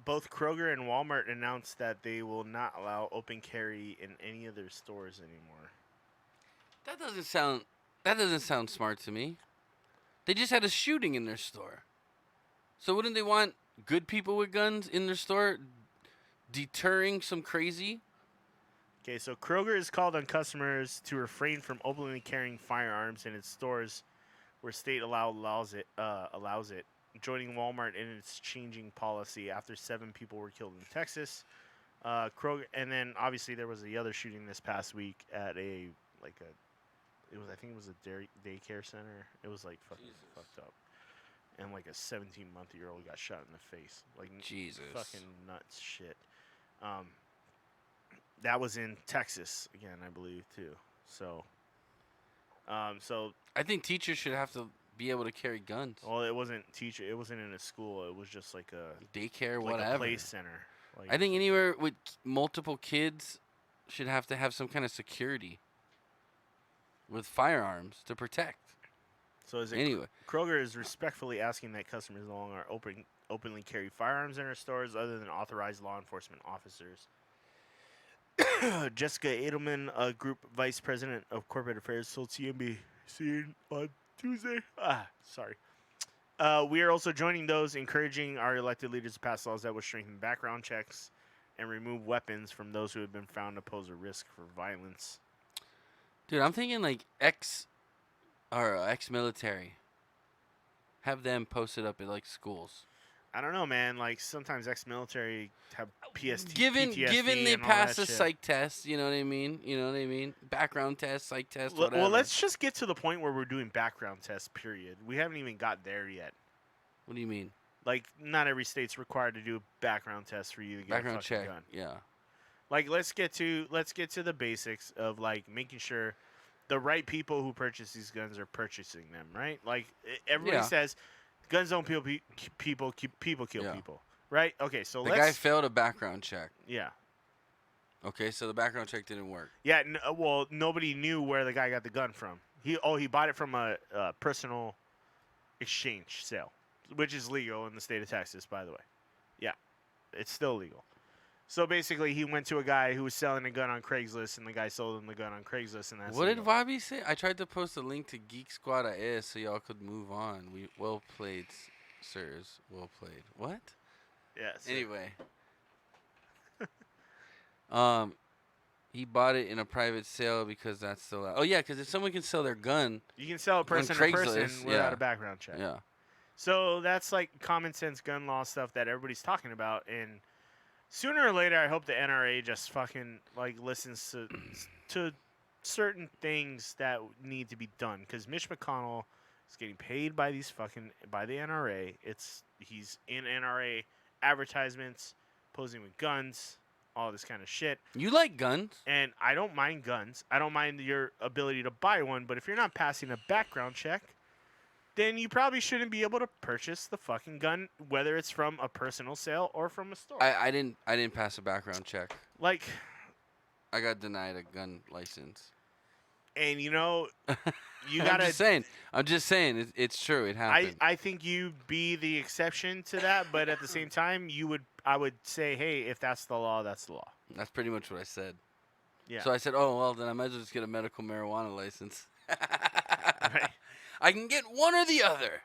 Both Kroger and Walmart announced that they will not allow open carry in any of their stores anymore. That doesn't sound. That doesn't sound smart to me. They just had a shooting in their store. So wouldn't they want good people with guns in their store, deterring some crazy? Okay, so Kroger has called on customers to refrain from openly carrying firearms in its stores where state allows it, joining Walmart in its changing policy after 7 people were killed in Texas. Kroger, and then obviously there was the other shooting this past week at I think it was a daycare center. It was like fucking Jesus. fucked up, and like a 17-month-old got shot in the face, like Jesus. fucking nuts shit. Um, that was in Texas again, I believe too. So I think teachers should have to be able to carry guns. well, it wasn't teacher. It wasn't in a school. It was just like Daycare, like whatever. a play center. Like, I think anywhere with multiple kids should have to have some kind of security with firearms to protect. So is it Anyway. Kroger is respectfully asking that customers no longer openly carry firearms in their stores other than authorized law enforcement officers. Jessica Edelman, a group vice president of corporate affairs, told CNBC on Tuesday. Sorry. We are also joining those encouraging our elected leaders to pass laws that will strengthen background checks and remove weapons from those who have been found to pose a risk for violence. Dude, I'm thinking like ex-military. Have them posted up at like schools. I don't know, man. Like sometimes ex-military have PTSD. Given they and all pass that the shit. psych test, you know what I mean? Background test, psych test, Well, whatever. let's just get to the point where we're doing background tests, period. We haven't even got there yet. What do you mean? Like, not every state's required to do a background test for you to get Background a fucking check. gun. Yeah. Like, let's get to the basics of like making sure the right people who purchase these guns are purchasing them, right? Like everybody Yeah. says, guns don't kill people, people kill Yeah. people, right? Okay, so The let's guy failed a background check. yeah. Okay, so the background check didn't work. Yeah, well, nobody knew where the guy got the gun from. He bought it from a personal exchange sale, which is legal in the state of Texas, by the way. Yeah, it's still legal. So basically, he went to a guy who was selling a gun on Craigslist, and the guy sold him the gun on Craigslist, and that's What did legal. Bobby say? I tried to post a link to Geek Squad AS so y'all could move on. Well played, sirs. Well played. What? Yes. Anyway. He bought it in a private sale because that's still out. Oh yeah, because if someone can sell their gun, You can sell a person to person Craigslist, without yeah. a background check. yeah. So that's like common sense gun law stuff that everybody's talking about, and sooner or later, I hope the NRA just fucking like listens to certain things that need to be done. Because Mitch McConnell is getting paid by the NRA. He's in NRA advertisements, posing with guns, all this kind of shit. You like guns? And I don't mind guns. I don't mind your ability to buy one. But if you're not passing a background check, then you probably shouldn't be able to purchase the fucking gun, whether it's from a personal sale or from a store. I didn't pass a background check. Like, I got denied a gun license. and you gotta. I'm just saying. It's true. It happened. I think you be the exception to that, but at the same time, I would say, hey, if that's the law, that's the law. That's pretty much what I said. Yeah. So I said, oh well, then I might as well just get a medical marijuana license. Right. I can get one or the other.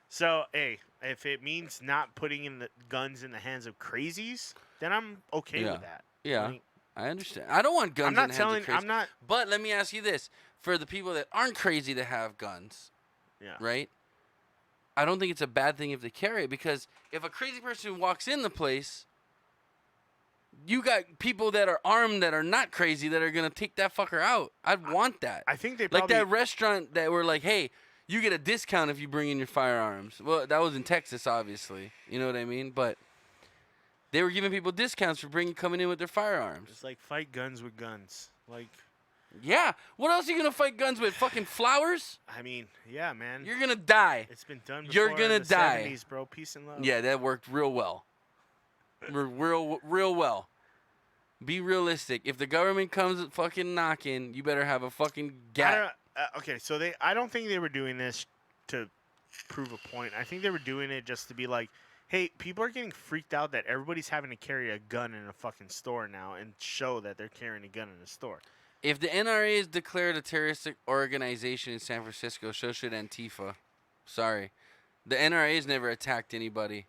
So, hey, if it means not putting in the guns in the hands of crazies, then I'm okay with that. Yeah. Like, I understand. I don't want guns I'm not in the telling. hands of crazy. I'm not. But let me ask you this: for the people that aren't crazy to have guns, Yeah. right? I don't think it's a bad thing if they carry it, because if a crazy person walks in the place, you got people that are armed that are not crazy that are gonna take that fucker out. I'd want that. I think they like probably that restaurant that were like, hey, you get a discount if you bring in your firearms. Well, that was in Texas, obviously. You know what I mean? But they were giving people discounts for coming in with their firearms. It's like fight guns with guns. Like, yeah. What else are you gonna fight guns with? Fucking flowers? I mean, yeah, man. You're gonna die. It's been done before. You're gonna in the die. 70s, bro. Peace and love. Yeah, that worked real well. Real well. Be realistic. If the government comes fucking knocking, you better have a fucking gat. Okay, so I don't think they were doing this to prove a point. I think they were doing it just to be like, Hey, people are getting freaked out that everybody's having to carry a gun in a fucking store now and show that they're carrying a gun in a store. If the NRA is declared a terroristic organization in San Francisco, so should Antifa. Sorry. The NRA has never attacked anybody.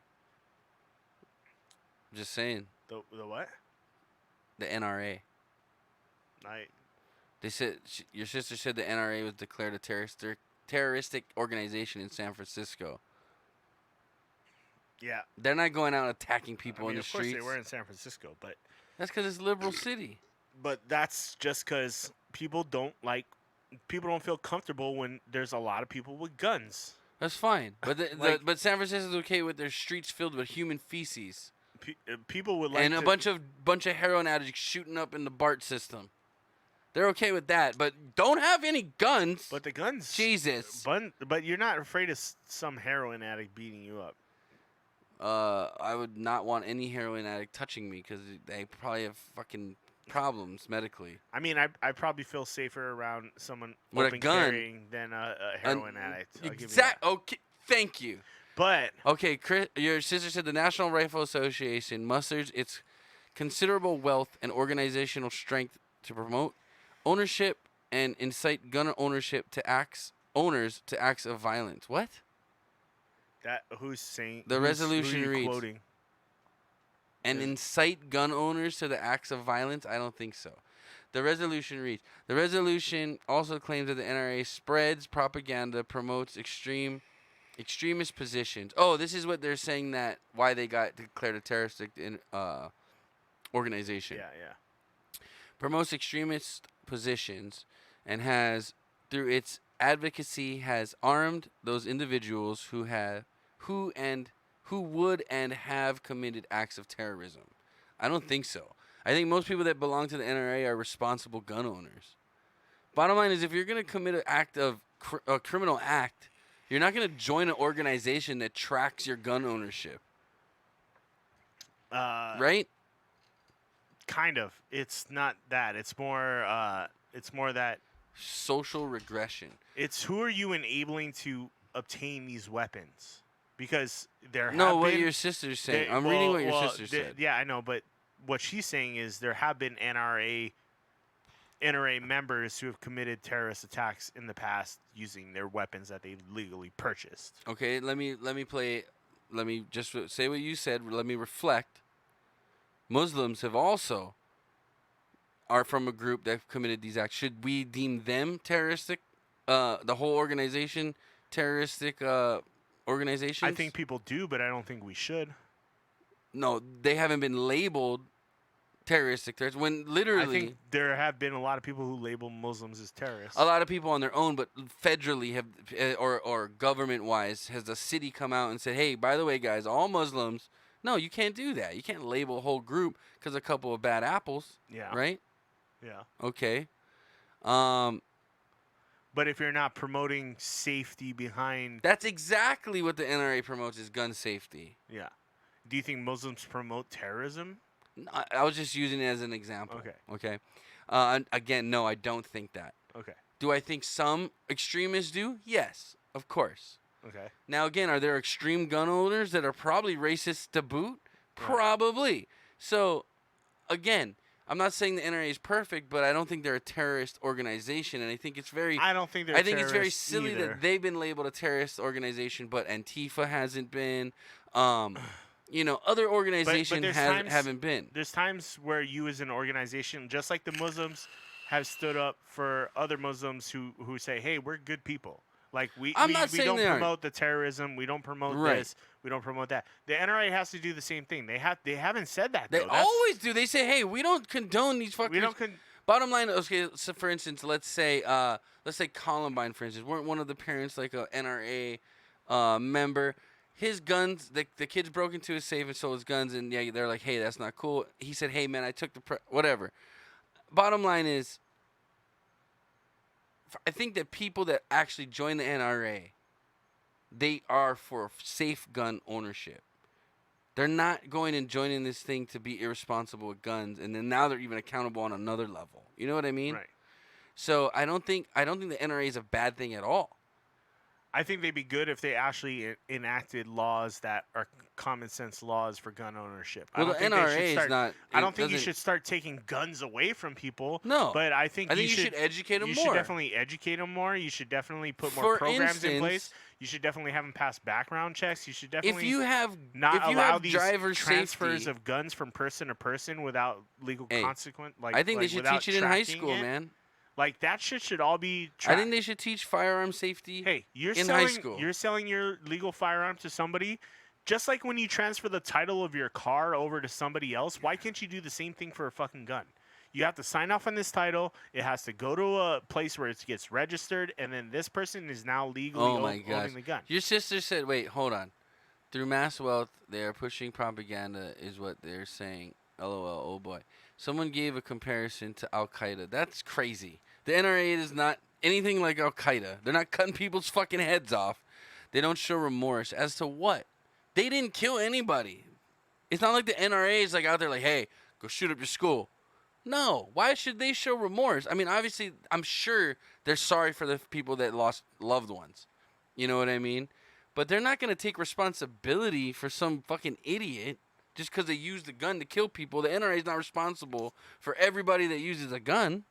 Just saying. The what? The NRA. I They said your sister said the NRA was declared a terroristic organization in San Francisco. yeah. They're not going out attacking I people mean, in the of course streets. they were in San Francisco, but That's because it's liberal city. that's just because people don't feel comfortable when there's a lot of people with guns. That's fine. But Like- but San Francisco's okay with their streets filled with human feces People would like and to, a bunch of heroin addicts shooting up in the BART system. They're okay with that, but don't have any guns. but the guns. Jesus. But you're not afraid of some heroin addict beating you up. I would not want any heroin addict touching me because they probably have fucking problems medically. I mean, I probably feel safer around someone With a open gun. carrying than a heroin addict. I'll give you Exact. that. Okay. Thank you. But Okay, Chris, your sister said the National Rifle Association musters its considerable wealth and organizational strength to promote ownership and incite gun ownership to owners to acts of violence. What? who's saying The who's- resolution who are you reads- quoting? And Yeah. incite gun owners to the acts of violence? I don't think so. The resolution reads, the resolution also claims that the NRA spreads propaganda, promotes extremist positions. Oh, this is what they're saying that why they got declared a terroristic organization. Yeah. Promotes extremist positions and has, through its advocacy, has armed those individuals who would and have committed acts of terrorism. I don't think so. I think most people that belong to the NRA are responsible gun owners. Bottom line is, if you're going to commit an act of a criminal act, you're not going to join an organization that tracks your gun ownership, right? Kind of. It's not that. It's more that Social regression. it's who are you enabling to obtain these weapons? Because there No, have what been your sister's saying. they- I'm reading what your well, sister they- said. Yeah, I know, but what she's saying is there have been NRA members who have committed terrorist attacks in the past using their weapons that they legally purchased. Okay, let me just say what you said. Let me reflect. Muslims have also are from a group that have committed these acts. Should we deem them terroristic? The whole organization terroristic organizations? I think people do, but I don't think we should. No, they haven't been labeled terroristic threats. When I literally think there have been a lot of people who label Muslims as terrorists. a lot of people on their own, but federally have, or government-wise, has the city come out and said, "Hey, by the way, guys, all Muslims." No, you can't do that. You can't label a whole group because a couple of bad apples, Yeah. right? Yeah. Okay. But if you're not promoting safety behind, That's exactly what the NRA promotes is gun safety. yeah. Do you think Muslims promote terrorism? I was just using it as an example. Okay. Okay. Again, no, I don't think that. Okay. Do I think some extremists do? Yes, of course. Okay. Now, again, are there extreme gun owners that are probably racist to boot? Right. Probably. So, again, I'm not saying the NRA is perfect, but I don't think they're a terrorist organization, and I think it's very. I don't think they're I think it's very terrorists silly either. that they've been labeled a terrorist organization, but Antifa hasn't been. Other organizations there's haven't been. There's times where you as an organization, just like the Muslims, have stood up for other Muslims who say, "Hey, we're good people." Like we not saying don't they aren't. promote the terrorism. We don't promote Right. this. We don't promote that. The NRA has to do the same thing. They haven't said that. They though. That's- always do. They say, "Hey, we don't condone these fuckers." We don't. Bottom line, okay. So, for instance, let's say Columbine, for instance, weren't one of the parents like a NRA member. His guns, the kids broke into his safe and stole his guns, and yeah, they're like, "Hey, that's not cool." He said, "Hey, man, I took whatever." Bottom line is, I think that people that actually join the NRA, they are for safe gun ownership. They're not going and joining this thing to be irresponsible with guns, and then now they're even accountable on another level. You know what I mean? Right. So I don't think the NRA is a bad thing at all. I think they'd be good if they actually enacted laws that are common sense laws for gun ownership. I Well, the don't think they should NRA is start. not. I don't It think you doesn't. should start taking guns away from people. No, But I think I think you should educate them You more. should definitely educate them more. You should definitely put more For programs in place. instance, You should definitely have them pass background checks. You should if definitely you have not if you allow have these driver transfers safety, of guns from person to person without legal hey, consequence. I think they like should without teach it in high tracking school, it. man. Like that shit should all be I tracked. think they should teach firearm safety. Hey, you're in selling high school. you're selling your legal firearm to somebody, just like when you transfer the title of your car over to somebody else. Why can't you do the same thing for a fucking gun? You have to sign off on this title. It has to go to a place where it gets registered, and then this person is now legally Oh my gosh. owning the gun. Your sister said, "Wait, hold on. Through mass wealth, they are pushing propaganda," is what they're saying. LOL. Oh boy. Someone gave a comparison to Al Qaeda. That's crazy. The NRA is not anything like Al Qaeda. They're not cutting people's fucking heads off. They don't show remorse as to what. They didn't kill anybody. It's not like the NRA is like out there like, hey, go shoot up your school. No. Why should they show remorse? I mean, obviously, I'm sure they're sorry for the people that lost loved ones. You know what I mean? But they're not going to take responsibility for some fucking idiot just because they used a gun to kill people. The NRA is not responsible for everybody that uses a gun.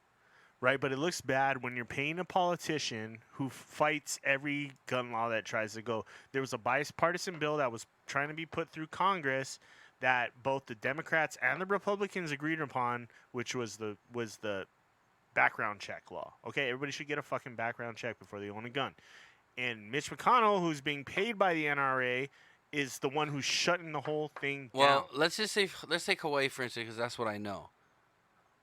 Right, but it looks bad when you're paying a politician who fights every gun law that tries to go. There was a bipartisan bill that was trying to be put through Congress that both the Democrats and the Republicans agreed upon, which was the background check law. Okay, everybody should get a fucking background check before they own a gun. And Mitch McConnell, who's being paid by the NRA, is the one who's shutting the whole thing down. Well, let's take Hawaii for instance, because that's what I know.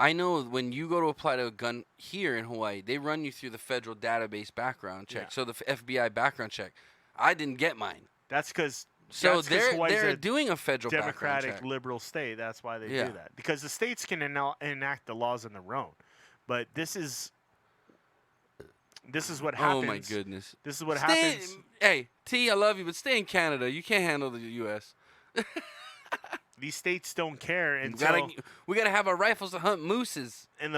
I know when you go to apply to a gun here in Hawaii, they run you through the federal database background check. Yeah. So the FBI background check. I didn't get mine. That's because They're doing a federal Democratic background check. liberal state. That's why they Yeah. do that. Because the states can enact the laws on their own. But this is what happens. Oh my goodness. This is what happens. Hey, T, I love you, but stay in Canada. You can't handle the U.S. These states don't care until We gotta have our rifles to hunt mooses. and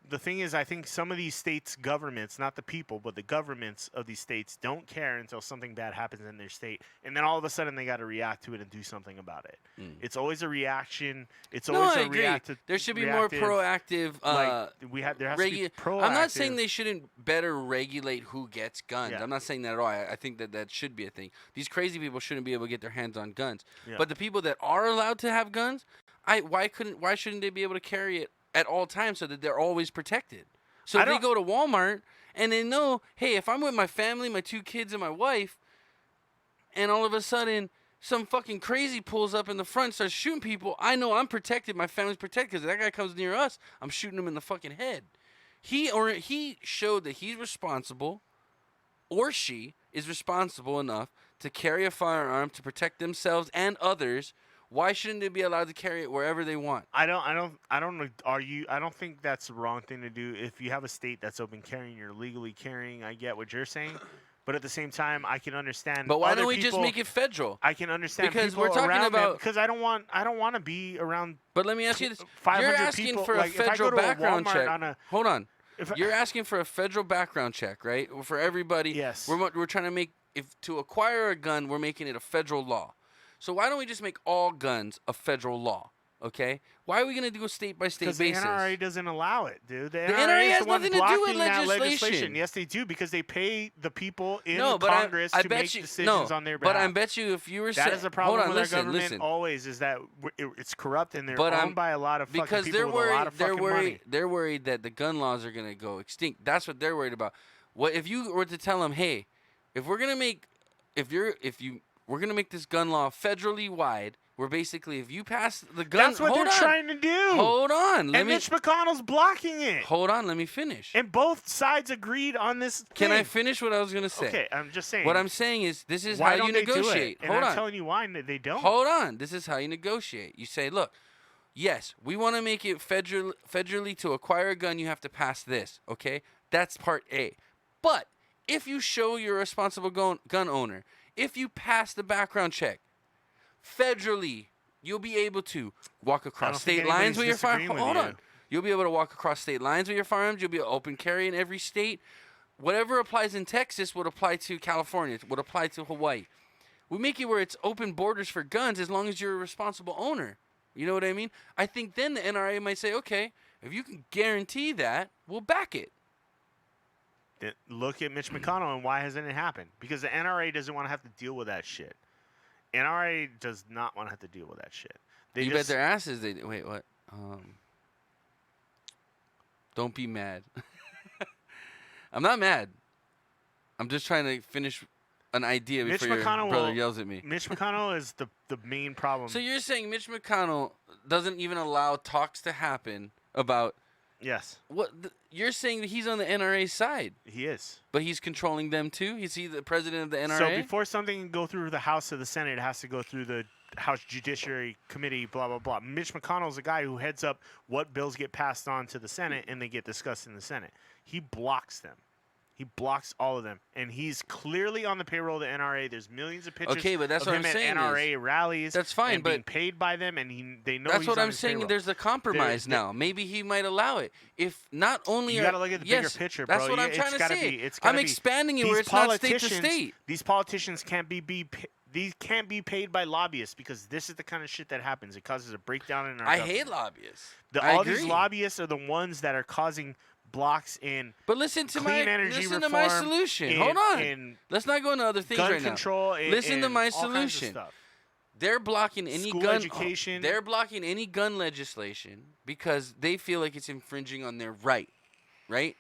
the thing is, I think some of these states' governments, not the people, but the governments of these states, don't care until something bad happens in their state, and then all of a sudden they got to react to it and do something about it. It's always a reaction. It's always I a agree. reactive. There should be more proactive. There has to be proactive. I'm not saying they shouldn't better regulate who gets guns. Yeah. I'm not saying that at all. I think that should be a thing. These crazy people shouldn't be able to get their hands on guns. Yeah. But the people that are allowed to have guns, why shouldn't they be able to carry it at all times so that they're always protected? So if they go to Walmart and they know, hey, if I'm with my family, my 2 kids and my wife, and all of a sudden some fucking crazy pulls up in the front and starts shooting people, I know I'm protected, my family's protected, because that guy comes near us, I'm shooting him in the fucking head. He showed that he's responsible, or she is responsible enough to carry a firearm to protect themselves and others. Why shouldn't they be allowed to carry it wherever they want? I don't think that's the wrong thing to do. If you have a state that's open carrying, you're legally carrying. I get what you're saying, but at the same time, I can understand. But why other don't we just people- make it federal? I can understand Because people we're talking around about- because I don't want to be around. But let me ask you this: 500 you're asking people. for a Like, if I federal go to a background Walmart check. on a- Hold on. If I- You're asking for a federal background check, right? For everybody. Yes. We're trying to make to acquire a gun, we're making it a federal law. So why don't we just make all guns a federal law? Okay? Why are we going to do a state by state Because basis? the NRA doesn't allow it, dude. The NRA is has the one nothing to do with blocking that legislation. Yes, they do, because they pay the people in but Congress I to bet make you, decisions on their behalf. But I bet you if you were That is the problem hold on, with our government listen. always, is that it's corrupt and they're But owned by a lot of fucking because people they're with worried, a lot of fucking money. They're worried that the gun laws are going to go extinct. That's what they're worried about. What if you were to tell them, hey, if we're going to make we're going to make this gun law federally wide, where basically if you pass the gun, That's what they're trying to do. Hold on, and Mitch McConnell's blocking it. Hold on, let me finish. And both sides agreed on this thing. Can I finish what I was going to say? Okay, I'm just saying. What I'm saying is this is why how don't you they do it? negotiate. And Hold I'm on. telling you why they don't. Hold on. This is how you negotiate. You say, look, yes, we want to make it federally to acquire a gun, you have to pass this, okay? That's part A. But if you show you're a responsible gun owner, if you pass the background check federally, you'll be able to walk across state lines with your firearms. Hold on. You'll be able to walk across state lines with your firearms. You'll be able to open carry in every state. whatever applies in Texas would apply to California, would apply to Hawaii. We make it where it's open borders for guns as long as you're a responsible owner. You know what I mean? I think then the NRA might say, okay, if you can guarantee that, we'll back it. Look at Mitch McConnell and why hasn't it happened? Because the NRA doesn't want to have to deal with that shit. NRA does not want to have to deal with that shit. You bet their asses they do. Wait, what? Don't be mad. I'm not mad. I'm just trying to finish an idea before your brother yells at me. Mitch McConnell is the main problem. So you're saying Mitch McConnell doesn't even allow talks to happen about... Yes. You're saying that he's on the NRA side. He is. But he's controlling them too? Is he the president of the NRA? So before something can go through the House or the Senate, it has to go through the House Judiciary Committee, blah, blah, blah. Mitch McConnell's the guy who heads up what bills get passed on to the Senate and they get discussed in the Senate. He blocks them. He blocks all of them. And he's clearly on the payroll of the NRA. There's millions of pictures but that's of what him I'm saying at NRA rallies. That's fine, and but being paid by them, and they know that's he's what on I'm his saying. payroll. There's a compromise now. Maybe he might allow it. If not only you got to look at the bigger picture, bro. That's what I'm trying to say. I'm expanding it where it's not state to state. These politicians can't be paid by lobbyists because this is the kind of shit that happens. It causes a breakdown in our government. hate lobbyists. All these lobbyists are the ones that are causing blocks in but listen to clean energy listen reform, to my solution. Hold on. Let's not go into other things gun right control, now. Listen to my all kinds of solution. stuff. They're blocking any School gun education. They're blocking any gun legislation because they feel like it's infringing on their right. Right?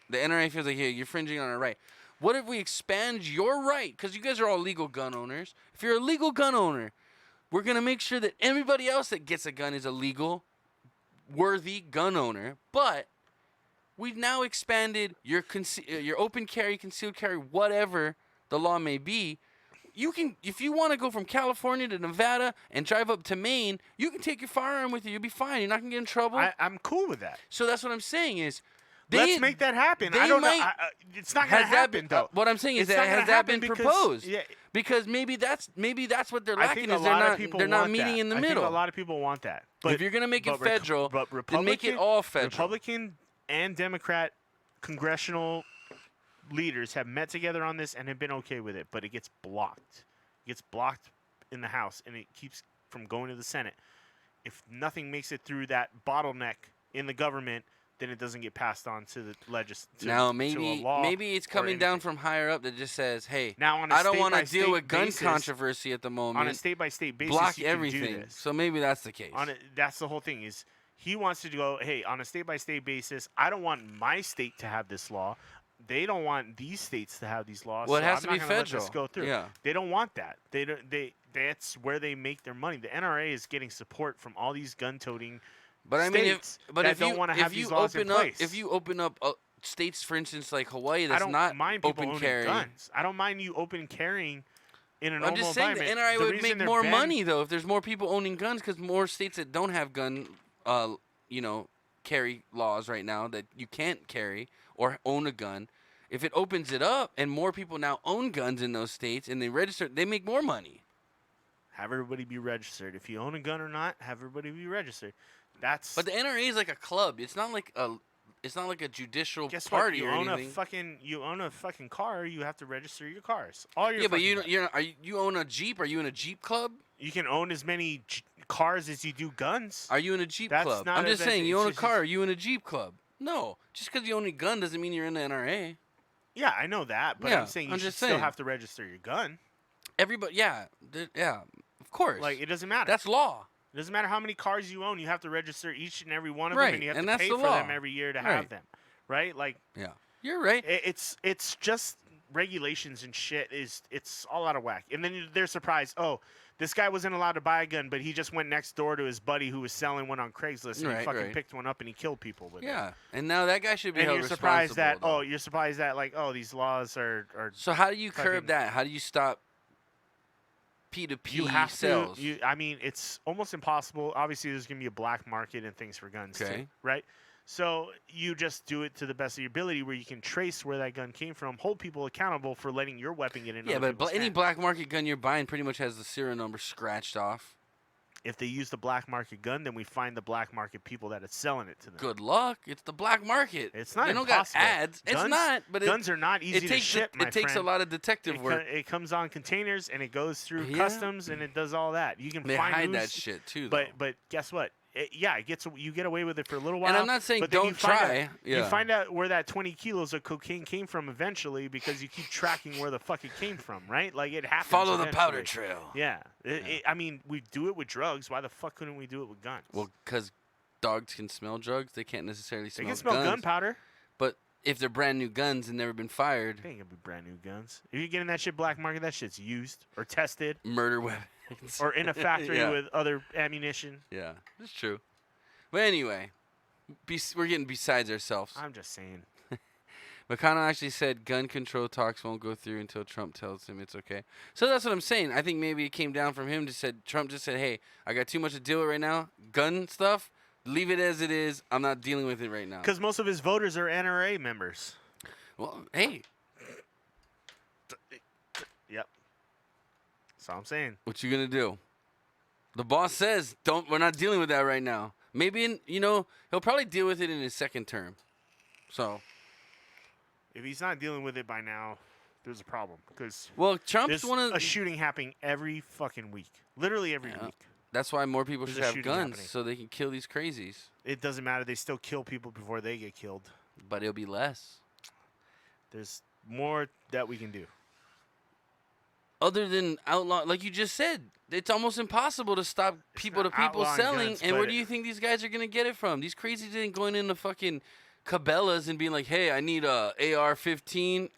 The NRA feels like, hey, you're infringing on our right. What if we expand your right? Because you guys are all legal gun owners. If you're a legal gun owner, we're going to make sure that everybody else that gets a gun is a legal, worthy gun owner. But we've now expanded your open carry, concealed carry, whatever the law may be. You can, if you want to go from California to Nevada and drive up to Maine, you can take your firearm with you. You'll be fine. You're not going to get in trouble. I'm cool with that. So that's what I'm saying is, let's make that happen. I don't know. It's not going to happen, though. What I'm saying is that has that been proposed? Yeah. Because maybe that's what they're lacking is they're not meeting in the middle. I think a lot of people want that. But if you're going to make it federal, then make it all federal. Republican and Democrat congressional leaders have met together on this and have been okay with it, but it gets blocked. It gets blocked in the House, and it keeps from going to the Senate. If nothing makes it through that bottleneck in the government, then it doesn't get passed on to the legislature. Now maybe it's coming down from higher up that just says, "Hey, now I don't want to deal with gun controversy at the moment. On a state-by-state basis, block you everything." can do this. So maybe that's the case. That's the whole thing. Is he wants to go, hey, on a state-by-state basis, I don't want my state to have this law. They don't want these states to have these laws. Well, it so has I'm to not be gonna let federal. this go through. Yeah. They don't want that. That's where they make their money. The NRA is getting support from all these gun-toting states that don't want to have these laws in place. If you open up states, for instance, like Hawaii, I that's don't not mind people open owning carry. guns. I don't mind you open carrying in a normal I'm just saying the environment. NRA would make more money though if there's more people owning guns because more states that don't have gun, carry laws right now that you can't carry or own a gun. If it opens it up and more people now own guns in those states and they register, they make more money. Have everybody be registered. If you own a gun or not, have everybody be registered. But the NRA is like a club. It's not like a judicial Guess party what? or anything. You own a fucking car. You have to register your cars. All your but you own a Jeep. Are you in a Jeep club? You can own as many cars as you do guns. Are you in a Jeep club? I'm just saying, you own a car. Are you in a Jeep club? No. Just because you own a gun doesn't mean you're in the NRA. Yeah, I know that, but I'm saying you should still have to register your gun. Everybody, yeah, of course. Like, it doesn't matter. That's law. It doesn't matter how many cars you own. You have to register each and every one of them, and you have to pay for them every year to have them. Right? Like, yeah, you're right. It's just regulations and shit. It's all out of whack. And then they're surprised. Oh, this guy wasn't allowed to buy a gun, but he just went next door to his buddy who was selling one on Craigslist, and he fucking picked one up and he killed people with it. Yeah, and now that guy should be held responsible. You're surprised that these laws are. So how do you curb that? How do you stop P2P sales? It's almost impossible. Obviously, there's gonna be a black market and things for guns too, right? So you just do it to the best of your ability, where you can trace where that gun came from, hold people accountable for letting your weapon get in. Yeah, but any black market gun you're buying pretty much has the serial number scratched off. If they use the black market gun, then we find the black market people that are selling it to them. Good luck. It's the black market. It's not they don't impossible. got ads. Guns, it's not. But guns are not easy to ship, my It takes friend. a lot of detective work. It comes on containers and it goes through customs and it does all that. You can they find hide that shit too. Though. But guess what? You get away with it for a little while. And I'm not saying but then don't try. You find out where that 20 kilos of cocaine came from eventually because you keep tracking where the fuck it came from, right? Like it happens. Follow the eventually. powder trail. Yeah. I mean, we do it with drugs. Why the fuck couldn't we do it with guns? Well, because dogs can smell drugs. They can't necessarily smell guns. They can smell gunpowder. But if they're brand new guns and never been fired. They ain't gonna be brand new guns. If you're getting that shit black market, that shit's used or tested. Murder weapons. Or in a factory with other ammunition. Yeah, that's true. But anyway, we're getting besides ourselves. I'm just saying. McConnell actually said gun control talks won't go through until Trump tells him it's okay. So that's what I'm saying. I think maybe it came down from him. Trump just said, hey, I got too much to deal with right now. Gun stuff, leave it as it is. I'm not dealing with it right now. Because most of his voters are NRA members. Well, hey. Yep. That's all I'm saying. What you going to do? The boss says, we're not dealing with that right now. Maybe, he'll probably deal with it in his second term. So. If he's not dealing with it by now, there's a problem. Because Trump's a shooting happening every fucking week. Literally every week. That's why more people should have guns, happening. so they can kill these crazies. It doesn't matter. They still kill people before they get killed. But it'll be less. There's more that we can do. Other than outlaw, like you just said, it's almost impossible to stop people selling. Guns, and where do you think these guys are going to get it from? These crazies ain't going into fucking Cabela's and being like, hey, I need a AR-15,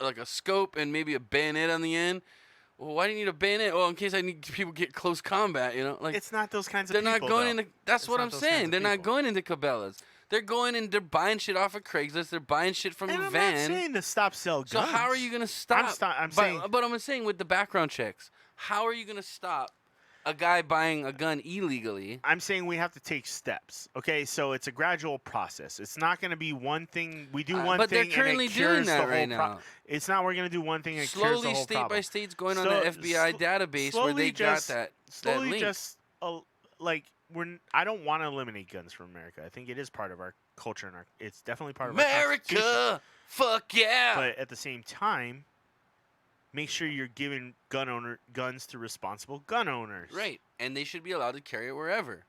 like a scope and maybe a bayonet on the end. Well, why do you need a bayonet? Well, in case I need people get close combat, Like it's not those kinds of people. They're not going into. That's what I'm saying. They're not going into Cabela's. They're going and they're buying shit off of Craigslist. They're buying shit from a van. I'm not saying to stop selling guns. So how are you going to stop? But I'm saying with the background checks, how are you going to stop a guy buying a gun illegally? I'm saying we have to take steps. Okay, so it's a gradual process. It's not going to be one thing. We do one but thing. They're currently and it cures doing that the whole right now. It's not. We're going to do one thing and slowly, cures the whole state problem. by state's going on the FBI database where they got that link. I don't want to eliminate guns from America. I think it is part of our culture and it's definitely part of America. Our Constitution. Fuck yeah! But at the same time, make sure you're giving guns to responsible gun owners. Right, and they should be allowed to carry it wherever.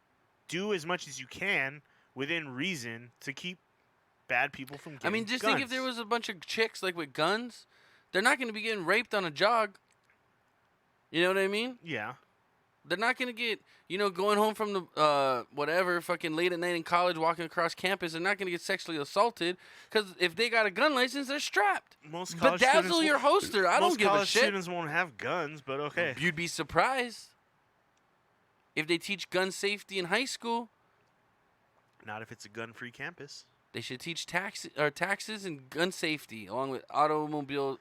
Do as much as you can within reason to keep bad people from getting I mean, just guns. think if there was a bunch of chicks like with guns, they're not going to be getting raped on a jog. You know what I mean? Yeah. They're not going to get, going home from the, whatever, fucking late at night in college, walking across campus. They're not going to get sexually assaulted because if they got a gun license, they're strapped. Most college Bedazzle your holster. I don't give a shit. Most college students won't have guns, but okay. You'd be surprised if they teach gun safety in high school. Not if it's a gun-free campus. They should teach taxes and gun safety along with automobile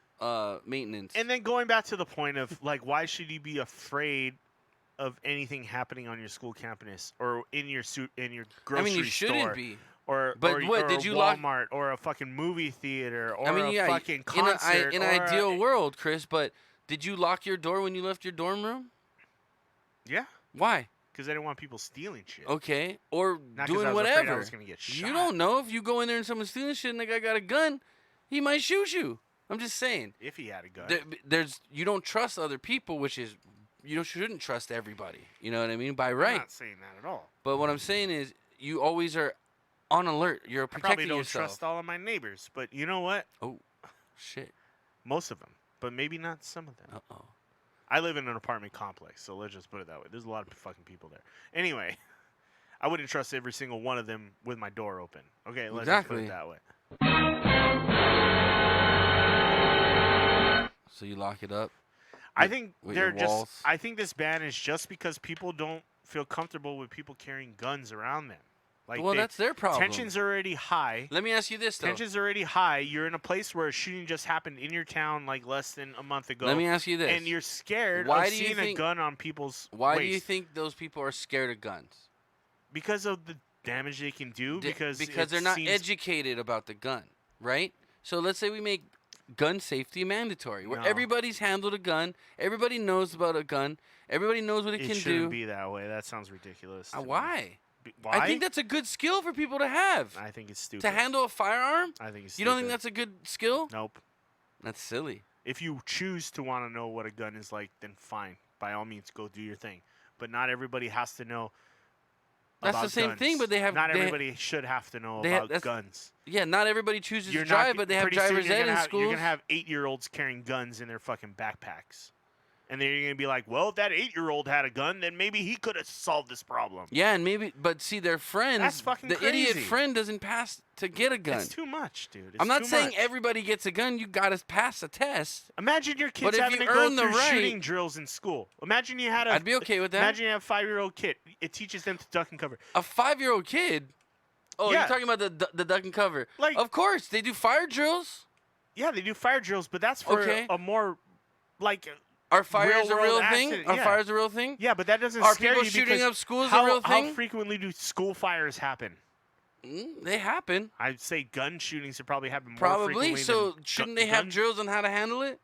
maintenance. And then going back to the point of, why should you be afraid of anything happening on your school campus or in your grocery store? I mean, you shouldn't be. Or did you Walmart or a fucking movie theater or a fucking concert. In an ideal world, Chris, but did you lock your door when you left your dorm room? Yeah. Why? Because I didn't want people stealing shit. Okay. Or not doing I was whatever. Afraid I was gonna get shot. You don't know. If you go in there and someone's stealing shit and the guy got a gun, he might shoot you. I'm just saying. If he had a gun. You don't trust other people, which is... You shouldn't trust everybody. You know what I mean? By right. I'm not saying that at all. But what I'm saying is you always are on alert. You're protecting yourself. I probably don't trust all of my neighbors, but you know what? Oh, shit. Most of them, but maybe not some of them. Uh-oh. I live in an apartment complex, so let's just put it that way. There's a lot of fucking people there. Anyway, I wouldn't trust every single one of them with my door open. Okay, let's just put it that way. So you lock it up? I think I think this ban is just because people don't feel comfortable with people carrying guns around them. That's their problem. Tension's already high. Let me ask you this, though. Tension's already high. You're in a place where a shooting just happened in your town less than a month ago. Let me ask you this. And you're scared of seeing a gun on people's Why waist. do you think those people are scared of guns? Because of the damage they can do. Because they're not educated about the gun, right? So let's say we make gun safety mandatory, where No. everybody's handled a gun, everybody knows about a gun, everybody knows what it can shouldn't do. be that way. That sounds ridiculous. to me. Why? Why? I think that's a good skill for people to have. I think it's stupid. To handle a firearm? I think it's You stupid. don't think that's a good skill? Nope. That's silly. If you choose to want to know what a gun is like, then fine. By all means, go do your thing. But not everybody has to know That's about the same guns. thing, but they have... Not everybody should have to know about guns. Yeah, not everybody chooses You're to drive, not, but they have pretty soon driver's ed in schools. You're going to have 8-year-olds carrying guns in their fucking backpacks. And then you're going to be like, well, if that 8-year-old had a gun, then maybe he could have solved this problem. Yeah, and maybe... But see, their friends... That's fucking the crazy. idiot friend doesn't pass to get a gun. It's too much, dude. It's I'm not too saying much. everybody gets a gun. You got to pass a test. Imagine your kids But if having you to go earn the through right- shooting drills in school. Imagine you had a... I'd be okay with that. Imagine you have a 5-year-old kid. It teaches them to duck and cover. A 5-year-old kid... Oh, Yeah. you're talking about the duck and cover. Like- of course, they do fire drills. Yeah, they do fire drills, but that's for Okay. a more, like... Are fires a Real-world real thing? accident, Are yeah. fires a real thing? Yeah, but that doesn't Are scare people you shooting because up schools how, a real thing? How frequently do school fires happen? They happen. I'd say gun shootings would probably happen more Probably. frequently So than shouldn't gu- they have gun- drills on how to handle it?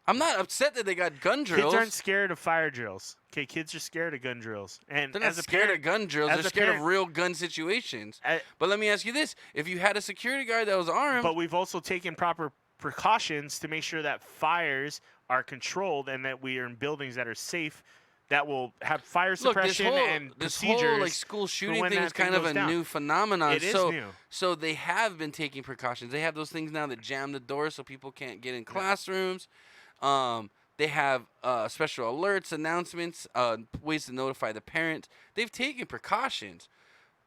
I'm not upset that they got gun drills. Kids aren't scared of fire drills. Okay, kids are scared of gun drills. And They're not as a scared parent, of gun drills. as They're a scared parent- of real gun situations. I- But let me ask you this: if you had a security guard that was armed, but we've also taken proper precautions to make sure that fires are controlled and that we are in buildings that are safe, that will have fire look, suppression and this procedures. whole like school shooting when thing that is kind thing of a goes down. new phenomenon. It is so, new. So they have been taking precautions. They have those things now that jam the door so people can't get in classrooms. They have special alerts, announcements, ways to notify the parents. They've taken precautions.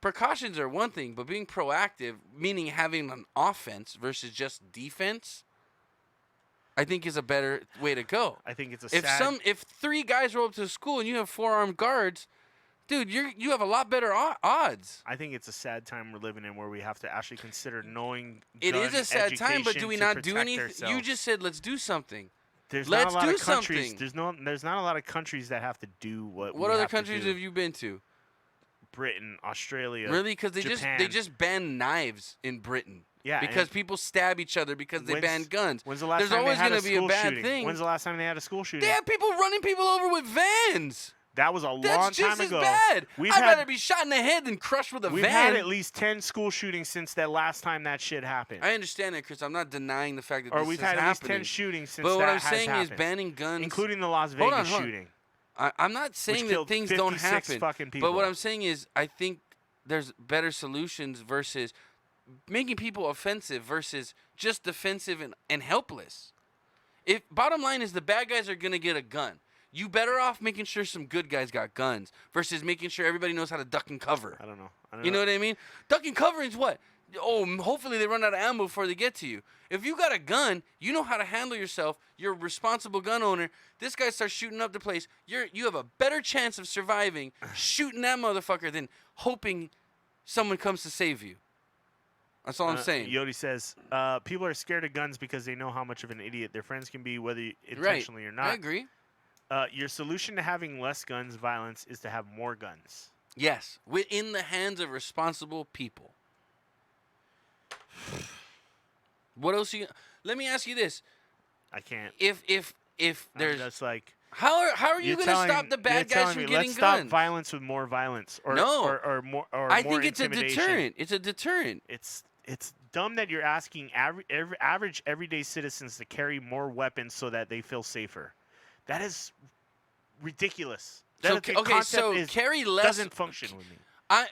Precautions are one thing, but being proactive, meaning having an offense versus just defense, I think is a better way to go. I think it's a If 3 guys roll up to the school and you have 4 armed guards, dude, you have a lot better odds. I think it's a sad time we're living in where we have to actually consider knowing. It is gun a sad time, but education do we to not do protect anything? ourselves. You just said let's do something. There's let's not a lot do of countries. something. There's not a lot of countries that have to do what. What we other have to countries do. have you been to? Britain, Australia. Really? Because they Japan. just banned knives in Britain. Yeah, Because and people stab each other because they when's- banned guns. When's the last There's time always they had gonna a be a school bad shooting? thing. When's the last time they had a school shooting? They have people running people over with vans. That was a long That's just time as ago. bad. We've I'd had rather be shot in the head than crushed with a we've van. had at least 10 school shootings since that last time that shit happened. I understand that, Chris. I'm not denying the fact that Or this we've is had at least 10 happening. shootings since But what that I'm has saying is happened, banning guns, including the Las Hold on, Vegas hold on. shooting. I'm not saying that killed things don't 56 happen. fucking But what people. I'm saying is I think there's better solutions versus making people offensive versus just defensive and helpless. If bottom line is the bad guys are gonna get a gun, you better off making sure some good guys got guns versus making sure everybody knows how to duck and cover. I don't know. You know what I mean? Duck and cover is what? Oh, hopefully they run out of ammo before they get to you. If you got a gun, you know how to handle yourself. You're a responsible gun owner. This guy starts shooting up the place. You have a better chance of surviving shooting that motherfucker than hoping someone comes to save you. That's all I'm saying. Yodi says, people are scared of guns because they know how much of an idiot their friends can be, whether intentionally or not. I agree. Your solution to having less guns violence is to have more guns. Yes, within the hands of responsible people. What else let me ask you this. I can't. If there's That's like how are you you're going to telling- stop the you're bad guys telling from me, getting let's guns? stop violence with more violence, or No. or more. Or I more think it's a intimidation. deterrent. It's a deterrent. It's dumb that you're asking average everyday citizens to carry more weapons so that they feel safer. That is ridiculous. That the concept carry less. doesn't function with me.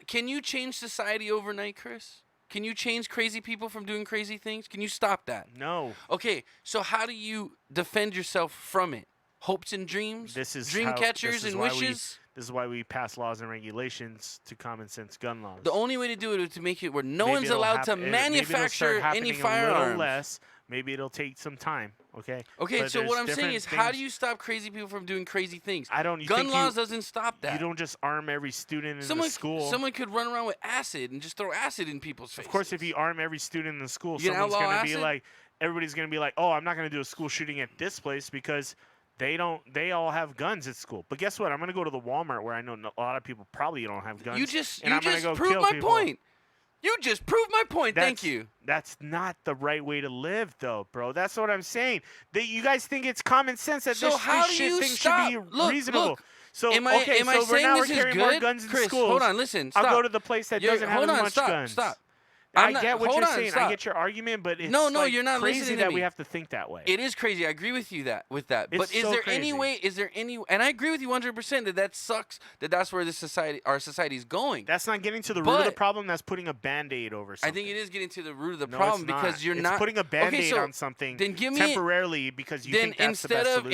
Can you change society overnight, Chris? Can you change crazy people from doing crazy things? Can you stop that? No. Okay, so how do you defend yourself from it? Hopes and dreams? This is dream how- catchers this is and why wishes? This is why we pass laws and regulations to common sense gun laws. The only way to do it is to make it where no Maybe one's it'll allowed to maybe it'll manufacture start any happening A firearms. little less. Maybe it'll take some time. Okay. Okay, But so what there's I'm saying different is, how things- do you stop crazy people from doing crazy things? I don't. You Gun think laws doesn't stop that. You don't just arm every student in the school. Someone could run around with acid and just throw acid in people's faces. Of course, if you arm every student in the school, You gonna someone's outlaw going to be acid? like, everybody's going to be like, oh, I'm not going to do a school shooting at this place because they all have guns at school. But guess what? I'm going to go to the Walmart where I know a lot of people probably don't have guns. You just and I'm gonna just go proved kill my people. point. You just proved my point. Thank you. That's not the right way to live, though, bro. That's what I'm saying. You guys think it's common sense that So this how do shit you thing stop? should be Look, reasonable. look. So Am I so saying we're this is carrying more good? guns in Chris, schools. hold on, listen, stop. I'll go to the place that doesn't have as much guns. Stop. I get what hold you're on, saying. stop. I get your argument, but it's No, like you're not crazy listening to that me. we have to think that way. It is crazy. I agree with you with that. It's But is so there any crazy. way? Is there any? And I agree with you 100% that sucks. That's where our society is going. That's not getting to the root of the problem. That's putting a Band-Aid over something. I think it is getting to the root of the No, problem it's not. because you're it's not putting a Band-Aid so on something then give me temporarily because you then think that's the best solution.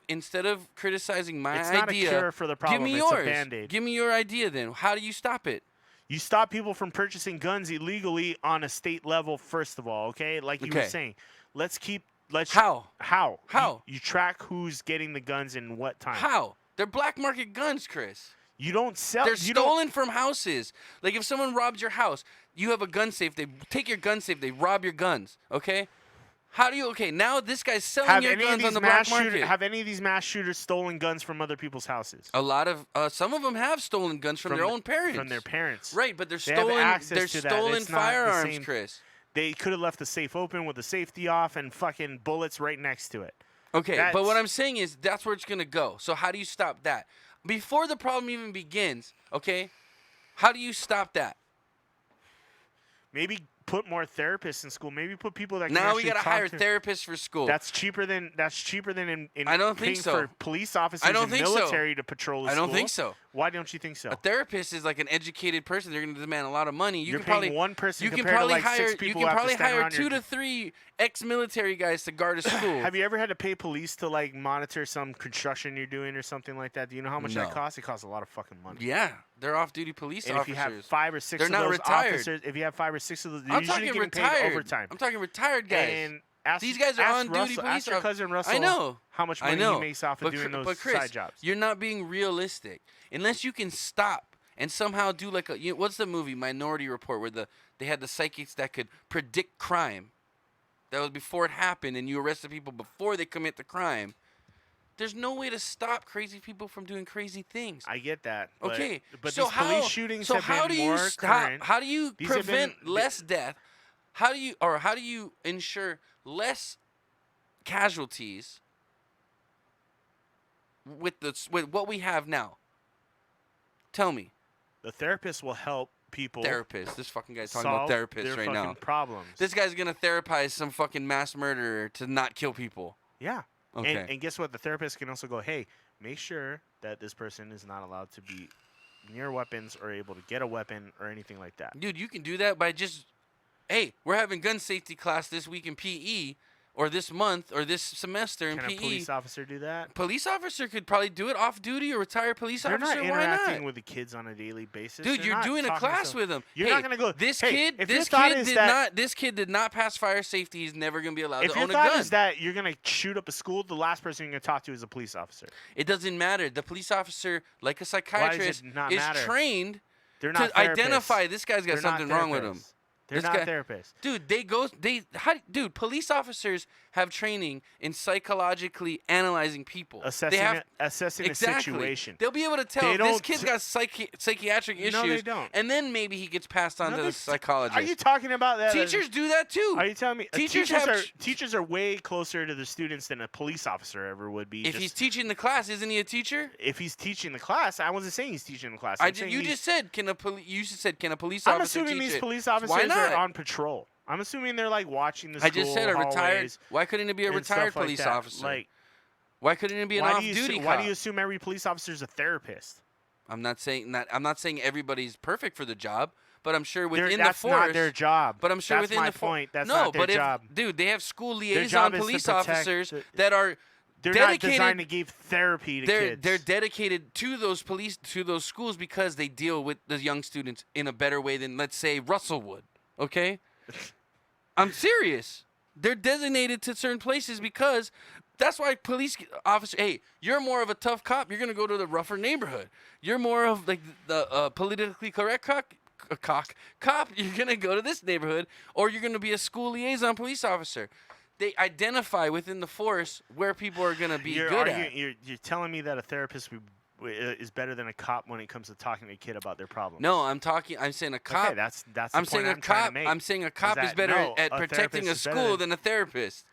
instead of criticizing my It's idea, not a cure for the problem. give me It's yours. a Band-Aid. Give me your idea then. How do you stop it? You stop people from purchasing guns illegally on a state level, first of all, okay? Like you were saying. How? How? You track who's getting the guns and what time. How? They're black market guns, Chris. You don't sell. They're you stolen from houses. Like if someone robs your house, you have a gun safe. They take your gun safe. They rob your guns. Okay. How do you? Okay, now this guy's selling your guns on the black market. Have any of these mass shooters stolen guns from other people's houses? A lot of some of them have stolen guns from their own parents. From their parents. Right, but they're They have stolen. access They're to that. stolen It's not the firearms, same- Chris. They could have left the safe open with the safety off and fucking bullets right next to it. Okay, but what I'm saying is that's where it's gonna go. So how do you stop that? Before the problem even begins, okay? How do you stop that? Maybe put more therapists in school. Maybe put people that can Now we actually gotta talk hire to- therapists for school. That's cheaper than in I don't paying think so. for police officers I don't and think so. military to patrol the I don't school. think so. Why don't you think so? A therapist is like an educated person. They're going to demand a lot of money. You're can paying probably one person you can compared to probably like hire six people you who can have to probably stand hire around your- 2 to 3 ex-military guys to guard a school. Have you ever had to pay police to like monitor some construction you're doing or something like that? Do you know how much that No. costs? It costs a lot of fucking money. Yeah, they're off-duty police And officers. if you have 5 or 6 They're of not those retired. officers, if you have 5 or 6 of those, they're I'm usually talking getting retired. paid overtime. I'm talking retired guys. And ask, These guys are ask on-duty Russell, police ask your cousin Russell I know. how much I money know. he makes off of doing those but Chris, side jobs. You're not being realistic. Unless you can stop and somehow do like what's the movie Minority Report where they had the psychics that could predict crime. That was before it happened and you arrested people before they commit the crime. There's no way to stop crazy people from doing crazy things. I get that. Okay, but so these police shootings have how been do you more stop? current. How do you These have prevent been- less death? How do you ensure less casualties with what we have now? Tell me. The therapist will help people Therapist. This fucking guy's talking solve about therapists their right fucking now. problems. This guy's gonna therapize some fucking mass murderer to not kill people. Yeah. Okay. And guess what? The therapist can also go, hey, make sure that this person is not allowed to be near weapons or able to get a weapon or anything like that. Dude, you can do that by just, hey, we're having gun safety class this week in PE, or this month, or this semester in Can PE. a police officer do that? Police officer could probably do it off duty or retired police They're officer. not Why interacting not? with the kids on a daily basis. Dude, They're you're not doing a talking to class them. with them. You're Hey, not gonna go. This hey, kid, if this your thought kid is did that, not. This kid did not pass fire safety. He's never gonna be allowed If to your own a thought gun. is that you're gonna shoot up a school, the last person you're gonna talk to is a police officer. It doesn't matter. The police officer, like a psychiatrist, not is matter? trained They're to not identify therapists. this guy's got They're not something wrong with him. therapists. They're This not guy- therapists. Dude, police officers have training in psychologically analyzing people. Assessing a exactly. situation. They'll be able to tell They if this don't kid's got psychiatric issues. No, they don't. And then maybe he gets passed on No, to the this- psychologist. Are you talking about that? Teachers do that too. Are you telling me Teachers teachers are way closer to the students than a police officer ever would be? If he's teaching the class, isn't he a teacher? If he's teaching the class, I wasn't saying he's teaching the class. You just said can a police I'm officer assuming teach these it? police Why officers not? are on patrol. I'm assuming they're like watching the school I just said a retired. hallways Why couldn't it be a and stuff retired like police that. officer? Like, why couldn't it be an why do off-duty you cop? why do you assume every police officer is a therapist? I'm not saying that. I'm not saying everybody's perfect for the job, but I'm sure within the That's force. not their job. But I'm sure that's within my the point. That's no, not their but job. dude, they have school job liaison is to police protect officers the- that are They're not dedicated. designed to give therapy to kids. They're dedicated to those schools because they deal with the young students in a better way than, let's say, Russell would. Okay, I'm serious. They're designated to certain places because that's why police officers. Hey, you're more of a tough cop. You're gonna go to the rougher neighborhood. You're more of like the politically correct cop. You're gonna go to this neighborhood, or you're gonna be a school liaison police officer. They identify within the force where people are gonna be good at. You're telling me that a therapist is better than a cop when it comes to talking to a kid about their problems. No, I'm saying a cop. Okay, that's the I'm point saying a I'm trying to cop. make. I'm saying a cop is better no, at a protecting a therapist is better school than than a therapist.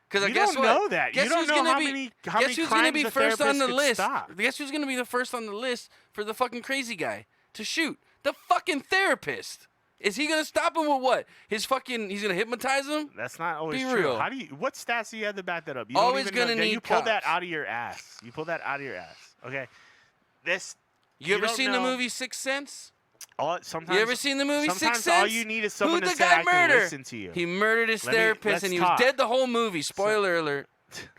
Because You guess don't what? know that. Guess You don't who's know gonna how be, many guess who's gonna crimes be a first on therapist the could list? stop. Guess who's gonna be the first on the list for the fucking crazy guy to shoot? The fucking therapist. Is he gonna stop him with what? He's gonna hypnotize him? That's not always Be true. real. What stats do you have to back that up? You Always don't even gonna know. need You pulled that cops. out of your ass. You pulled that out of your ass. Okay. You ever don't seen the know- movie Sixth Sense? Sometimes You ever seen the movie Sixth Sometimes Sense? all you need is someone Who'd to the say, guy I can murder? listen to you. He murdered his therapist let's and he talk. was dead the whole movie. Spoiler alert.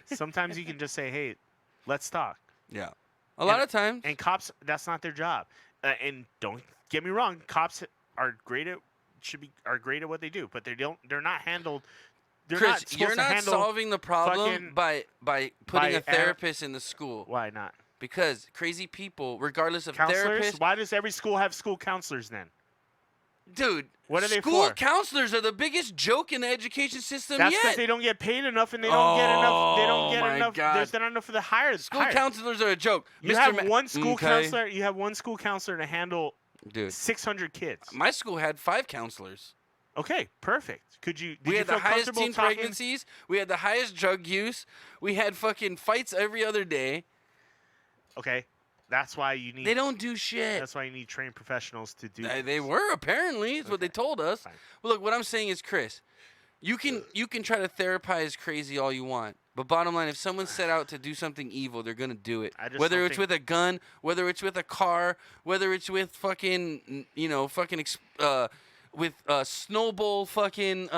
Sometimes you can just say, hey, let's talk. Yeah. A lot of times. And cops, that's not their job. And don't get me wrong, cops are great at what they do, but they're not handled. They're Chris, not supposed you're to not handle solving the problem fucking- by putting by a therapist in the school. Why not? Because crazy people, regardless of Counselors? therapists, Why does every school have school counselors then? dude, What are they school for? counselors are the biggest joke in the education system That's yet. because they don't get paid enough, and they don't get enough. They don't Oh, get my enough. God. There's not enough for the hire. School counselors are a joke. You Mr. have one school Okay. counselor. You have one school counselor to handle Dude, 600 kids. my school had 5 counselors. Okay, perfect. Did We you had feel the highest comfortable teen talking? pregnancies. We had the highest drug use. We had fucking fights every other day. Okay, that's why you need. They don't do shit. That's why you need trained professionals to do. They this. were apparently. Is what they Okay, told us. fine. Well, look, what I'm saying is, Chris, you can try to therapize crazy all you want, but bottom line, if someone set out to do something evil, they're gonna do it. I just Whether don't it's think- with a gun, whether it's with a car, whether it's with fucking with snowball fucking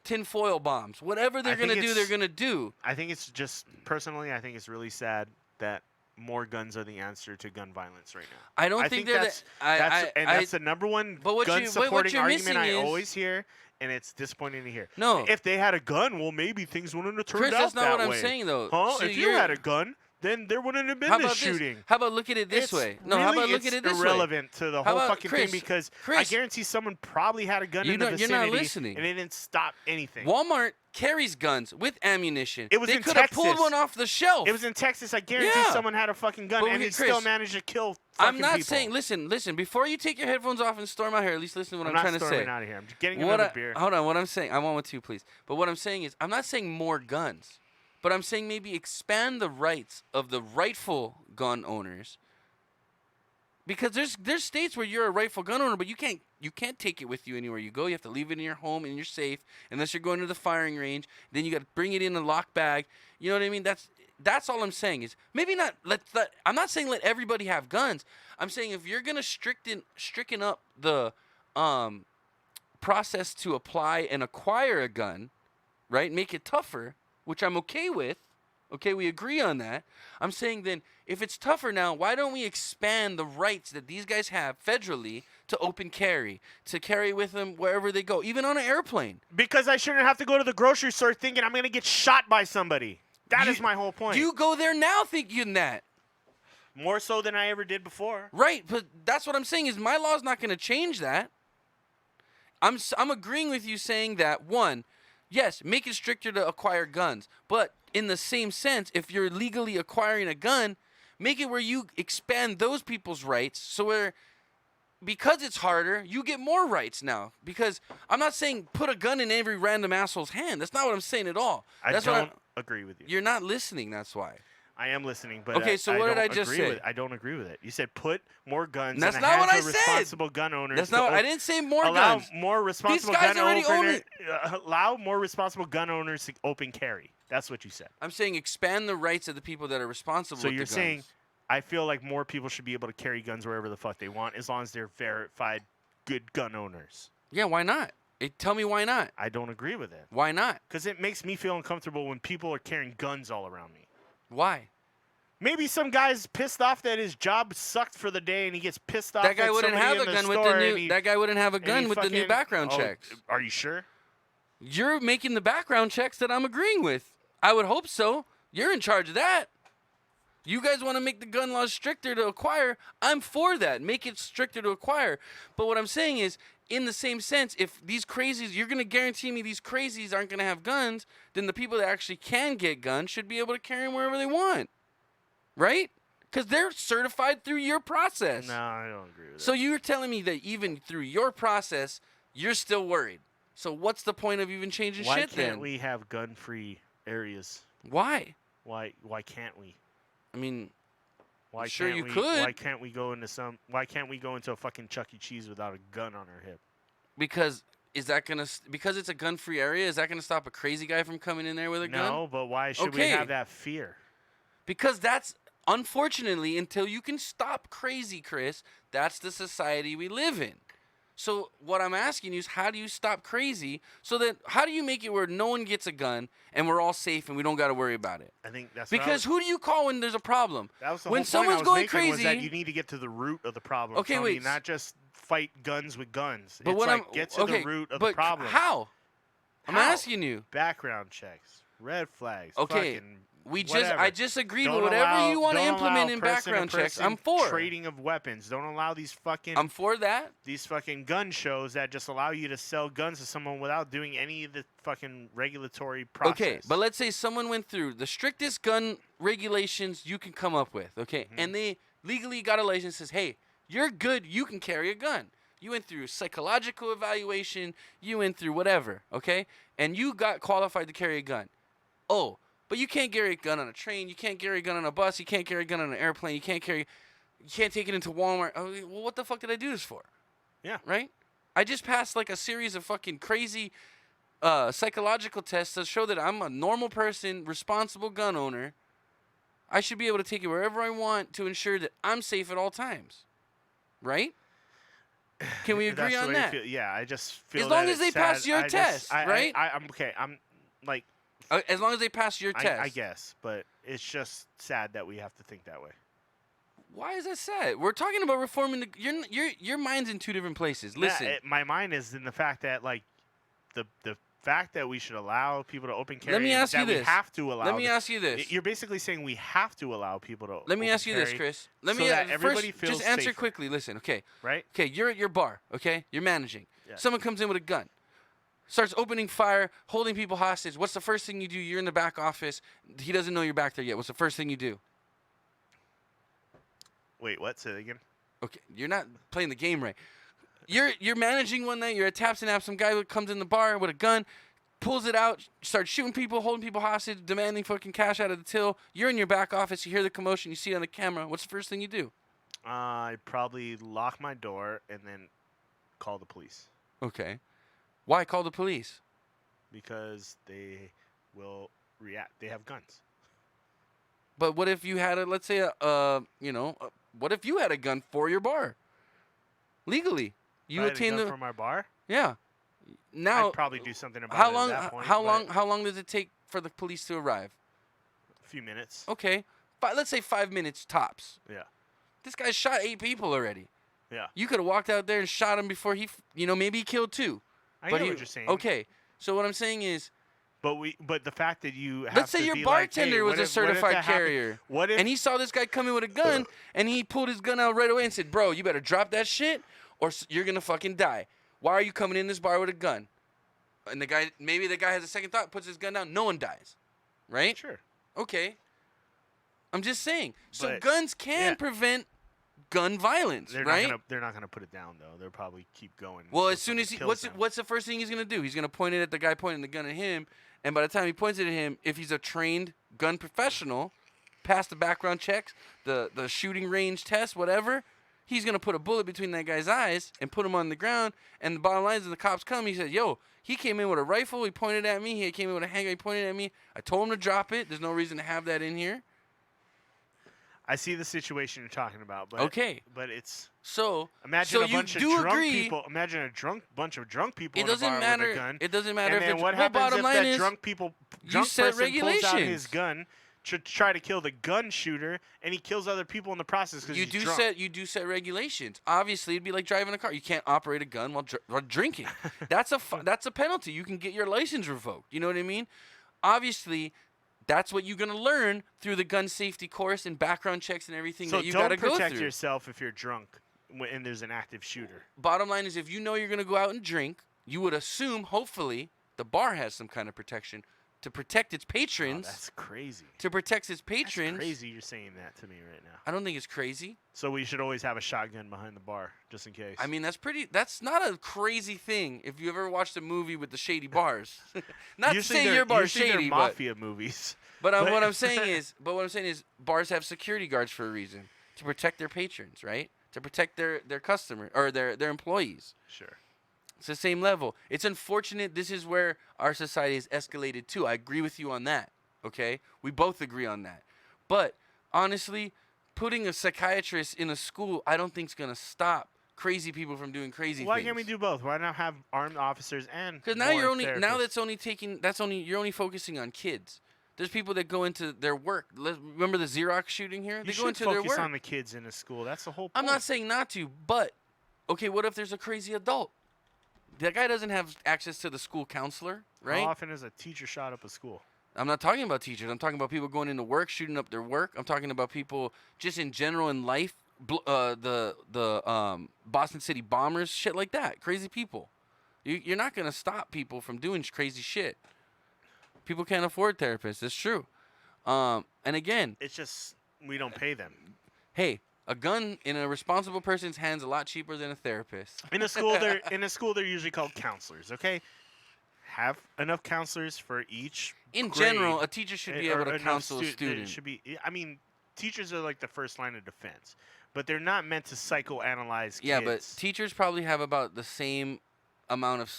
tinfoil bombs, whatever they're I think gonna do, they're it's- gonna do. I think it's just personally. I think it's really sad that more guns are the answer to gun violence right now. I don't I think think they're that's the, that's the number one But what gun what supporting you're argument missing I is- always hear, and it's disappointing to hear. No. If they had a gun, well, maybe things wouldn't have turned Chris, out that's not that what I'm way. saying though. Huh? So If you you're- had a gun, then there wouldn't have been How this about shooting. this? How about look at it this It's way? No, how about really- look at it this way? irrelevant to the How whole about fucking Chris? thing because I Chris. guarantee someone probably had a gun in the You're vicinity not listening. and they didn't stop anything. Walmart carries guns with ammunition. It was they in could have pulled Texas. one off the shelf. It was in Texas. I guarantee Yeah. someone had a fucking gun But and we- they still Chris, managed to kill I'm fucking not people. saying. Listen. Before you take your headphones off and storm out here, at least listen to what I'm not trying to storming say. out of here. I'm just getting What another beer. Hold on. What I'm saying, I want one too, please. But what I'm saying is, I'm not saying more guns, but I'm saying maybe expand the rights of the rightful gun owners. Because there's states where you're a rightful gun owner, but you can't take it with you anywhere you go. You have to leave it in your home and you're safe, unless you're going to the firing range. Then you got to bring it in a locked bag. You know what I mean? That's all I'm saying is maybe not I'm not saying let everybody have guns. I'm saying if you're gonna stricken up the process to apply and acquire a gun, right? Make it tougher, which I'm okay with. Okay, we agree on that. I'm saying then, if it's tougher now, why don't we expand the rights that these guys have federally to open carry, to carry with them wherever they go, even on an airplane? Because I shouldn't have to go to the grocery store thinking I'm going to get shot by somebody. That is my whole point. You go there now thinking that. More so than I ever did before. Right, but that's what I'm saying is my law's not going to change that. I'm agreeing with you saying that, one, yes, make it stricter to acquire guns, but in the same sense, if you're legally acquiring a gun, make it where you expand those people's rights so where, because it's harder, you get more rights now. Because I'm not saying put a gun in every random asshole's hand. That's not what I'm saying at all. I That's don't agree with you. You're not listening, that's why. I am listening, but Okay, so what did I just agree say? with it. I don't agree with it. You said put more guns That's in the not hands what I of said. responsible gun owners. That's to not. I didn't say more allow guns. more responsible guys gun already own owners. Allow more responsible gun owners to open carry. That's what you said. I'm saying expand the rights of the people that are responsible So with you're the saying, guns. I feel like more people should be able to carry guns wherever the fuck they want, as long as they're verified good gun owners. Yeah, why not? Tell me why not? I don't agree with it. Why not? Because it makes me feel uncomfortable when people are carrying guns all around me. Why? Maybe some guy's pissed off that his job sucked for the day, and he gets pissed off. That guy at wouldn't somebody have a in gun with store the and new. he- That guy wouldn't have a and gun he with the new fucking- background oh, checks. Are you sure? You're making the background checks that I'm agreeing with. I would hope so. You're in charge of that. You guys want to make the gun laws stricter to acquire. I'm for that. Make it stricter to acquire. But what I'm saying is, in the same sense, if these crazies, you're going to guarantee me these crazies aren't going to have guns, then the people that actually can get guns should be able to carry them wherever they want. Right? Because they're certified through your process. No, I don't agree with that. So you're telling me that even through your process, you're still worried. So what's the point of even changing Why shit then? can't we have gun-free areas? Why? Why can't we? I mean, Why sure can't you we, could. Why can't we go into a fucking Chuck E. Cheese without a gun on our hip? because because it's a gun-free area, is that gonna stop a crazy guy from coming in there with a gun? No, but why should we Okay. have that fear? Because that's, unfortunately, until you can stop crazy, Chris, that's the society we live in. So what I'm asking you is, how do you stop crazy? How do you make it where no one gets a gun and we're all safe and we don't got to worry about it? I think that's Because who do you call when there's a problem? that was the when whole someone's point I was going making was that crazy- you need to get to the root of the problem. Okay, Tony, wait. not just fight guns with guns. But It's what like I'm get to okay, the root of but the problem. How? I'm How? asking you. Background checks, red flags. Okay, fucking I whatever. just agreed Don't with whatever allow- you want to don't implement allow in background checks. person-to-person I'm for. trading of weapons. Don't allow these fucking I'm for that. gun shows that just allow you to sell guns to someone without doing any of the fucking regulatory process. Okay, but let's say someone went through the strictest gun regulations you can come up with, okay? Mm-hmm. And they legally got a license that says, hey, you're good, you can carry a gun. You went through psychological evaluation, you went through whatever, okay? And you got qualified to carry a gun. Oh, but you can't carry a gun on a train, you can't carry a gun on a bus, you can't carry a gun on an airplane, you can't take it into Walmart. Oh, well, what the fuck did I do this for? Yeah. Right? I just passed like a series of fucking crazy psychological tests that show that I'm a normal person, responsible gun owner. I should be able to take it wherever I want to ensure that I'm safe at all times. Right? Can we If that's agree the on way you that? feel- yeah, I just feel As long that as they it's pass sad. your I just- test, right? I'm okay. I'm like, As long as they pass your test. I guess, but it's just sad that we have to think that way. Why is that sad? We're talking about reforming your mind's in two different places. Listen. Yeah, my mind is in the fact that like the fact that we should allow people to open carry. Let me ask that you we this. have to allow. Let me ask you this. You're basically saying we have to allow people to. Let me open ask you this, carry Chris. so that everybody first, feels just answer safer, quickly. Listen, okay. right? Okay, you're at your bar, okay? You're managing. Yeah. Someone comes in with a gun. Starts opening fire, holding people hostage. What's the first thing you do? You're in the back office. He doesn't know you're back there yet. What's the first thing you do? Wait, what? Say it again. Okay, you're not playing the game right. You're managing one night. You're at Taps and Apps. Some guy comes in the bar with a gun, pulls it out, starts shooting people, holding people hostage, demanding fucking cash out of the till. You're in your back office. You hear the commotion. You see it on the camera. What's the first thing you do? I probably lock my door and then call the police Okay. Why call the police? because they will react. They have guns. But what if you had what if you had a gun for your bar? Legally. You If I had a attain gun the from our bar. yeah. Now I'd probably do something about how it long at that point. how but long does it take for the police to arrive? A few minutes. Okay. Let's say 5 minutes tops. Yeah. This guy shot 8 people already. Yeah. You could have walked out there and shot him before maybe he killed 2. I But know he- what you're saying. Okay. So what I'm saying is, But the fact that you have let's say to your be like, hey, bartender was what a if certified that happened- carrier. What if And he saw this guy come in with a gun, and he pulled his gun out right away and said, "Bro, you better drop that shit, or you're gonna fucking die. Why are you coming in this bar with a gun?" And maybe the guy has a second thought, puts his gun down. No one dies, right? Sure. Okay. I'm just saying. So But, guns can yeah. prevent gun violence, right? They're not gonna put it down though. They'll probably keep going. Well, until as soon as someone he, kills them. what's the first thing he's gonna do? He's gonna point it at the guy pointing the gun at him, and by the time he points it at him, if he's a trained gun professional, past the background checks, the shooting range test, whatever, he's gonna put a bullet between that guy's eyes and put him on the ground. And the bottom line is, when the cops come, he said, "Yo, he came in with a rifle. He pointed at me. He came in with a handgun. He pointed at me. I told him to drop it. There's no reason to have that in here." I see the situation you're talking about, but Okay. but it's So imagine so a you bunch of do drunk agree. people. Imagine a bunch of drunk people It in a doesn't bar matter. with a gun. It doesn't matter And if then it's what well, happens bottom if line that is, drunk set person pulls out his regulations. gun to try to kill the gun shooter, and he kills other people in the process because you he's do drunk. set regulations. Obviously, it'd be like driving a car. You can't operate a gun while drinking. That's a penalty. You can get your license revoked. You know what I mean? Obviously, that's what you're gonna learn through the gun safety course and background checks and everything So that you don't gotta go protect through. yourself if you're drunk and there's an active shooter. Bottom line is, if you know you're gonna go out and drink, you would assume, hopefully, the bar has some kind of protection. to protect its Oh, patrons. that's crazy. To protect its patrons. That's crazy you're saying that to me right now. I don't think it's crazy. So we should always have a shotgun behind the bar, just in case. I mean, that's not a crazy thing if you ever watched a movie with the shady bars. Not to say your bar's they're shady, mafia movies. but what I'm saying is bars have security guards for a reason, to protect their patrons, right? To protect their customer or their employees. Sure. It's the same level. It's unfortunate this is where our society has escalated to. I agree with you on that, okay? We both agree on that. But honestly, putting a psychiatrist in a school, I don't think is going to stop crazy people from doing crazy Why things. can't we do both? Why not have armed officers and Because now therapists? you're only focusing on kids. There's people that go into their work. Remember the Xerox shooting here? They You go into their focus work. on the kids in a school. That's the whole point. I'm not saying not to, but okay, what if there's a crazy adult? That guy doesn't have access to the school counselor, right? How often has a teacher shot up a school? I'm not talking about teachers. I'm talking about people going into work, shooting up their work. I'm talking about people just in general in life. The Boston City bombers, shit like that. Crazy people. You're not gonna stop people from doing crazy shit. People can't afford therapists. It's true. And again, It's just we don't pay them. hey, a gun in a responsible person's hands a lot cheaper than a therapist. In a school they're usually called counselors, okay? Have enough counselors for each In grade, general, a teacher should be able to enough counsel a there student. should be I mean, teachers are like the first line of defense, but they're not meant to psychoanalyze kids. Yeah, but teachers probably have about the same amount of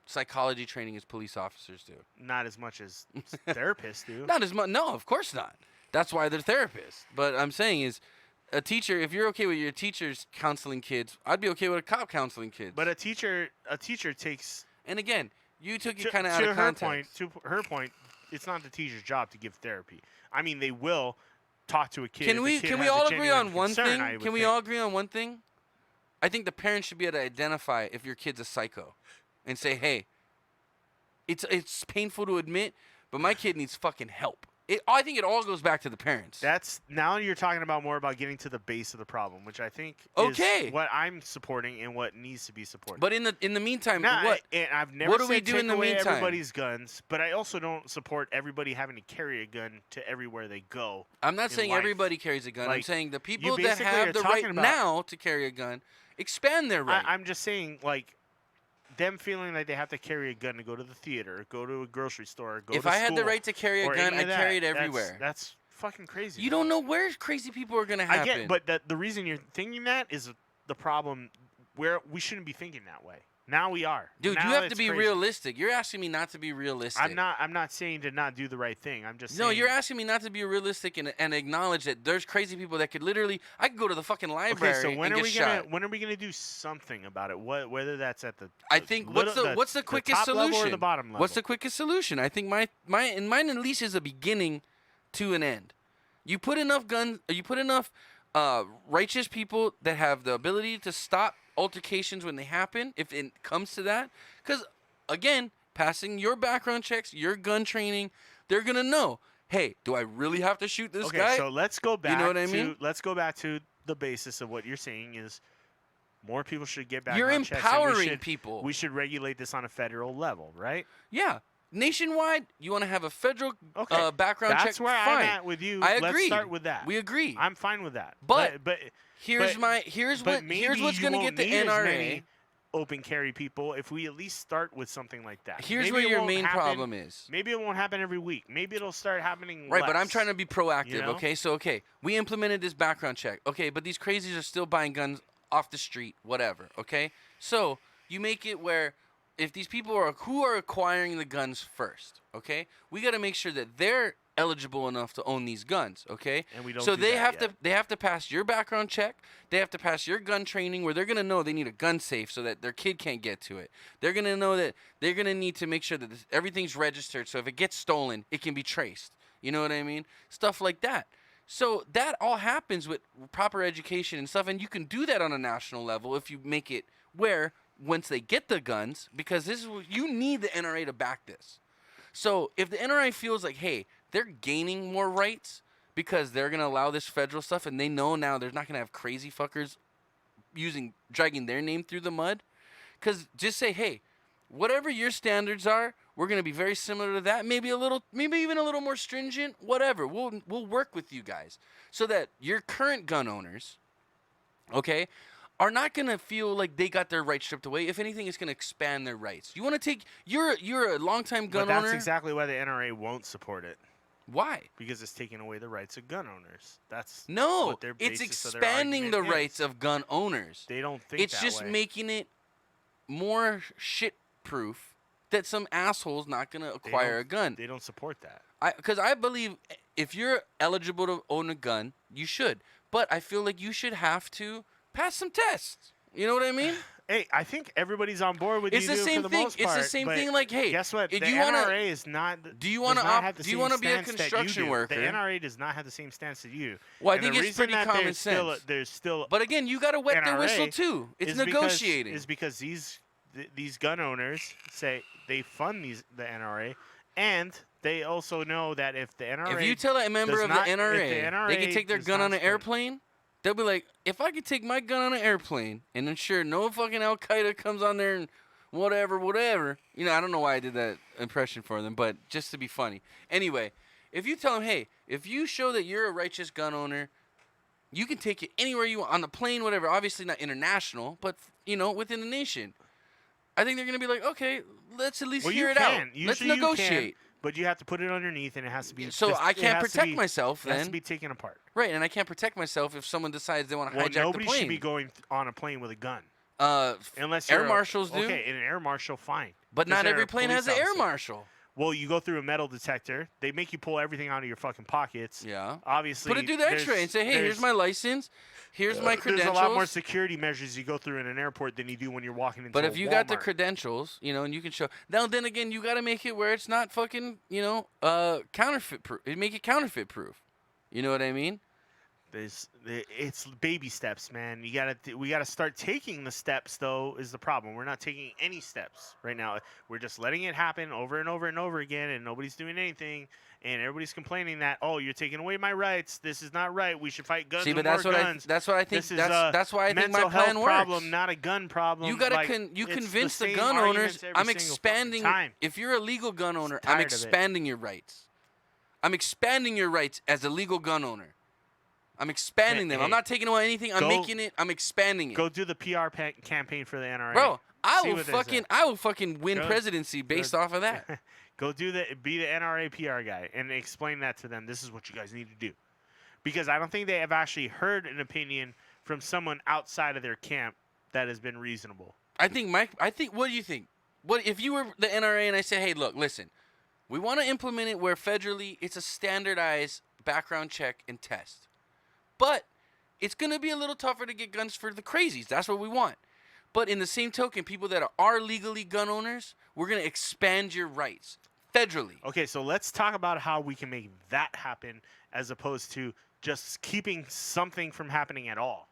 psychology training as police officers do. not as much as therapists do. Not as much. No, of course not. That's why they're therapists. But I'm saying is, a teacher, if you're okay with your teachers counseling kids, I'd be okay with a cop counseling kids. But a teacher takes and again, you took it to, kind of out to of her context. point. To her point, it's not the teacher's job to give therapy. I mean, they will talk to a kid. Can if we the kid can we has a all agree genuine on one concern, thing? I would Can we think. all agree on one thing? I think the parents should be able to identify if your kid's a psycho, and say, hey, it's painful to admit, but my kid needs fucking help. I think it all goes back to the parents. That's now you're talking about more about getting to the base of the problem, which I think Okay. is what I'm supporting and what needs to be supported. But in the meantime, Now, what? and I've never what do said we do take in the away meantime? everybody's guns, but I also don't support everybody having to carry a gun to everywhere they go. I'm not in saying life. everybody carries a gun. I'm Like, saying the you people that basically have are the talking right about- now to carry a gun, expand their right. I'm just saying, like, them feeling like they have to carry a gun to go to the theater, or go to a grocery store, or go if to I had the school, right to carry a or gun, any I'd of that. carry it That's- everywhere. That's fucking crazy. You don't know where crazy people are gonna happen. I get, but the reason you're thinking that is the problem where we shouldn't be thinking that way. Now we are. Dude, Now you have to it's be crazy. realistic. You're asking me not to be realistic. I'm not saying to not do the right thing. I'm just No, saying. you're asking me not to be realistic and acknowledge that there's crazy people that could literally. I could go to the fucking library Okay, so when and are get we shot. gonna do something about it? Whether that's at the I think what's the quickest top level solution? or the bottom level? What's the quickest solution? I think mine at least is a beginning to an end. You put enough guns. You put enough righteous people that have the ability to stop altercations when they happen, if it comes to that. Because again, passing your background checks, your gun training, they're gonna know. Hey, do I really have to shoot this Okay, guy? so let's go back. You know what I mean? Let's go back to the basis of what you're saying is more people should get back. You're on checks, and empowering people. We should regulate this on a federal level, right? Yeah. Nationwide, you want to have a federal Okay, background check. That's where fine. I'm at with you. I Let's agree. start with that. We agree. I'm fine with that. But here's but here's maybe what's you going to won't get the need as NRA. many open carry people if we at least start with something like that. Here's Maybe where it your won't main happen- problem is. Maybe it won't happen every week. Maybe it'll start happening Right, but I'm less. trying to be proactive, you know? okay? So, we implemented this background check. Okay, but these crazies are still buying guns off the street, whatever, okay? So, you make it where if these people who are acquiring the guns first, okay? We got to make sure that they're eligible enough to own these guns, okay? And we don't So do they that have yet. they have to pass your background check. They have to pass your gun training where they're going to know they need a gun safe so that their kid can't get to it. They're going to know that they're going to need to make sure that everything's registered so if it gets stolen, it can be traced. You know what I mean? Stuff like that. So that all happens with proper education and stuff, and you can do that on a national level if you make it where once they get the guns, because this is you need the NRA to back this. So if the NRA feels like, hey, they're gaining more rights because they're gonna allow this federal stuff, and they know now they're not gonna have crazy fuckers dragging their name through the mud, because just say, hey, whatever your standards are, We're going to be very similar to that. Maybe even a little more stringent. Whatever. We'll work with you guys so that your current gun owners, okay, are not going to feel like they got their rights stripped away. If anything, it's going to expand their rights. You want to take you're a longtime gun owner. But that's exactly why the NRA won't support it. Why? Because it's taking away the rights of gun owners. That's no. what their It's basis of their expanding the argument rights is. of gun owners. They don't think It's that just way. making it more shit proof that some asshole's not going to acquire a gun. They don't support that. Because I believe if you're eligible to own a gun, you should. But I feel like you should have to pass some tests. You know what I mean? Hey, I think everybody's on board with It's you the same for the thing. most It's part, the same but thing. Like, hey, guess what? if The you wanna- NRA is not. do you want wanna to do you wanna be a stance that you construction do. worker? The NRA does not have the same stance that you. Well, I And think the it's reason pretty that common there's still, sense. there's still. But again, you got to wet the NRA whistle too. It's is negotiating. because these gun owners say they fund the NRA, and they also know that if the NRA If you tell a member does of not- the if the NRA they can NRA take their does gun not on an support- airplane, they'll be like, if I could take my gun on an airplane and ensure no fucking Al Qaeda comes on there and whatever. You know, I don't know why I did that impression for them, but just to be funny. Anyway, if you tell them, hey, if you show that you're a righteous gun owner, you can take it anywhere you want on the plane, whatever. Obviously not international, but within the nation. I think they're gonna be like, okay, let's at least Well, hear you it can. out. Usually Let's you can, negotiate. but you have to put it underneath, and it has to be. So I can't protect myself It has to then. be taken apart. Right, and I can't protect myself if someone decides they want to Well, hijack the nobody plane. should be going on a plane with a gun. Unless Air you're marshals do. Okay, an air marshal, fine. But Because not they're every a plane has police an air officer. marshal. Well, you go through a metal detector. They make you pull everything out of your fucking pockets. Yeah. Obviously. Put it through the X-ray and say, hey, here's my license. Here's my credentials. There's a lot more security measures you go through in an airport than you do when you're walking into But a if you got the Walmart. credentials, and you can show. Now, then again, you got to make it where it's not fucking, counterfeit proof. Make it counterfeit proof. You know what I mean? It's baby steps, man. We gotta start taking the steps, though. Is the problem? We're not taking any steps right now. We're just letting it happen over and over and over again, and nobody's doing anything. And everybody's complaining that, oh, you're taking away my rights. This is not right. We should fight guns. See, with but that's more what guns. that's what I think. This is That's why I think my mental plan health works. problem, not a gun problem. You gotta Like, you it's convince the same gun arguments owners. every I'm single fucking expanding. time. If you're a legal gun owner, tired I'm of it. expanding your rights. I'm expanding your rights as a legal gun owner. I'm expanding them. I'm hey, not taking away anything. I'm making it. I'm expanding it. Go do the PR campaign for the NRA. Bro, See what they say. I will fucking win Go- presidency based off of that. Go be the NRA PR guy and explain that to them. This is what you guys need to do. Because I don't think they have actually heard an opinion from someone outside of their camp that has been reasonable. I think what do you think? What if you were the NRA and I said, "Hey, look, listen. We want to implement it where federally it's a standardized background check and test. But it's going to be a little tougher to get guns for the crazies. That's what we want. But in the same token, people that are legally gun owners, we're going to expand your rights federally." Okay, so let's talk about how we can make that happen as opposed to just keeping something from happening at all.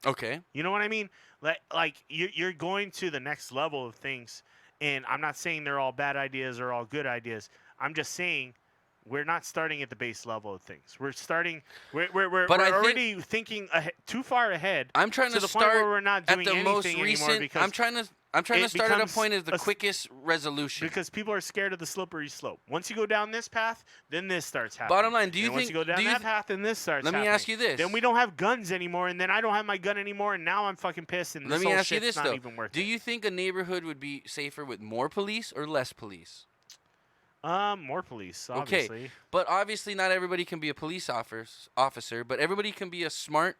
Okay. You know what I mean? Like you're going to the next level of things, and I'm not saying they're all bad ideas or all good ideas. I'm just saying we're not starting at the base level of things. We're starting. We're already thinking too far ahead. I'm trying to the start point where we're not doing at the most anything recent. anymore because I'm trying to start at a point as the a- quickest resolution. because people are scared of the slippery slope. Once you go down this path, then this starts happening. Bottom line, do you and once think? you go down do you that path, then this starts let me happening. ask you this. Then we don't have guns anymore, and then I don't have my gun anymore, and now I'm fucking pissed, and Let this me whole ask you shit's this not though. even worth Do it. you think a neighborhood would be safer with more police or less police? More police, obviously. Okay, but obviously not everybody can be a police officer, but everybody can be a smart,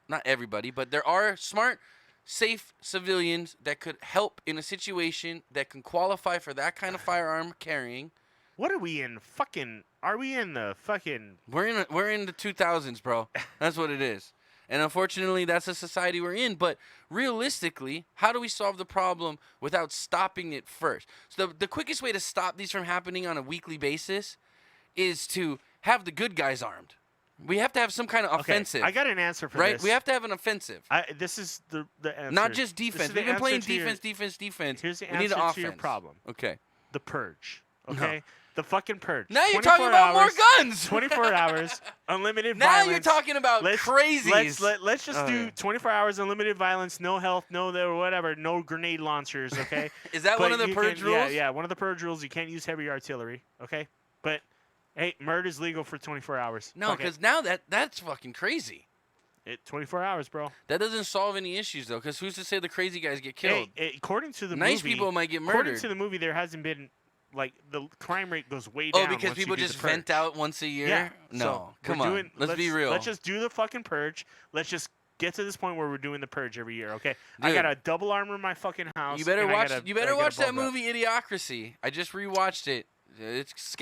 not everybody, but there are smart, safe civilians that could help in a situation that can qualify for that kind of firearm carrying. What are we in? Are we in the fucking? We're in the 2000s, bro. That's what it is. And unfortunately, that's the society we're in. But realistically, how do we solve the problem without stopping it first? So the quickest way to stop these from happening on a weekly basis is to have the good guys armed. We have to have some kind of offensive. Okay, I got an answer for right? this. We have to have an offensive. This is the answer. Not just This is defense. the We've been playing answer to your- defense. Here's the We need answer an offense. to your problem. Okay. The purge. Okay, the fucking purge. Now you're talking about more guns. 24 hours, unlimited now violence. You're talking about crazies. Let's just do 24 hours unlimited violence, no health, no whatever, no grenade launchers. Okay. Is that one of the purge rules? Yeah, one of the purge rules. You can't use heavy artillery. Okay, but hey, murder is legal for 24 hours. No, because now that's fucking crazy. 24 hours, bro. That doesn't solve any issues though, because who's to say the crazy guys get killed? Hey, according to the nice movie, people might get murdered. According to the movie, there hasn't been like the crime rate goes way down. Oh, because people just vent out once a year? Yeah. No, so come on. Let's be real. Let's just do the fucking purge. Let's just get to this point where we're doing the purge every year. Okay. Dude, I got a double armor in my fucking house. You better watch. You better watch that movie, Idiocracy. I just rewatched it. It's scary.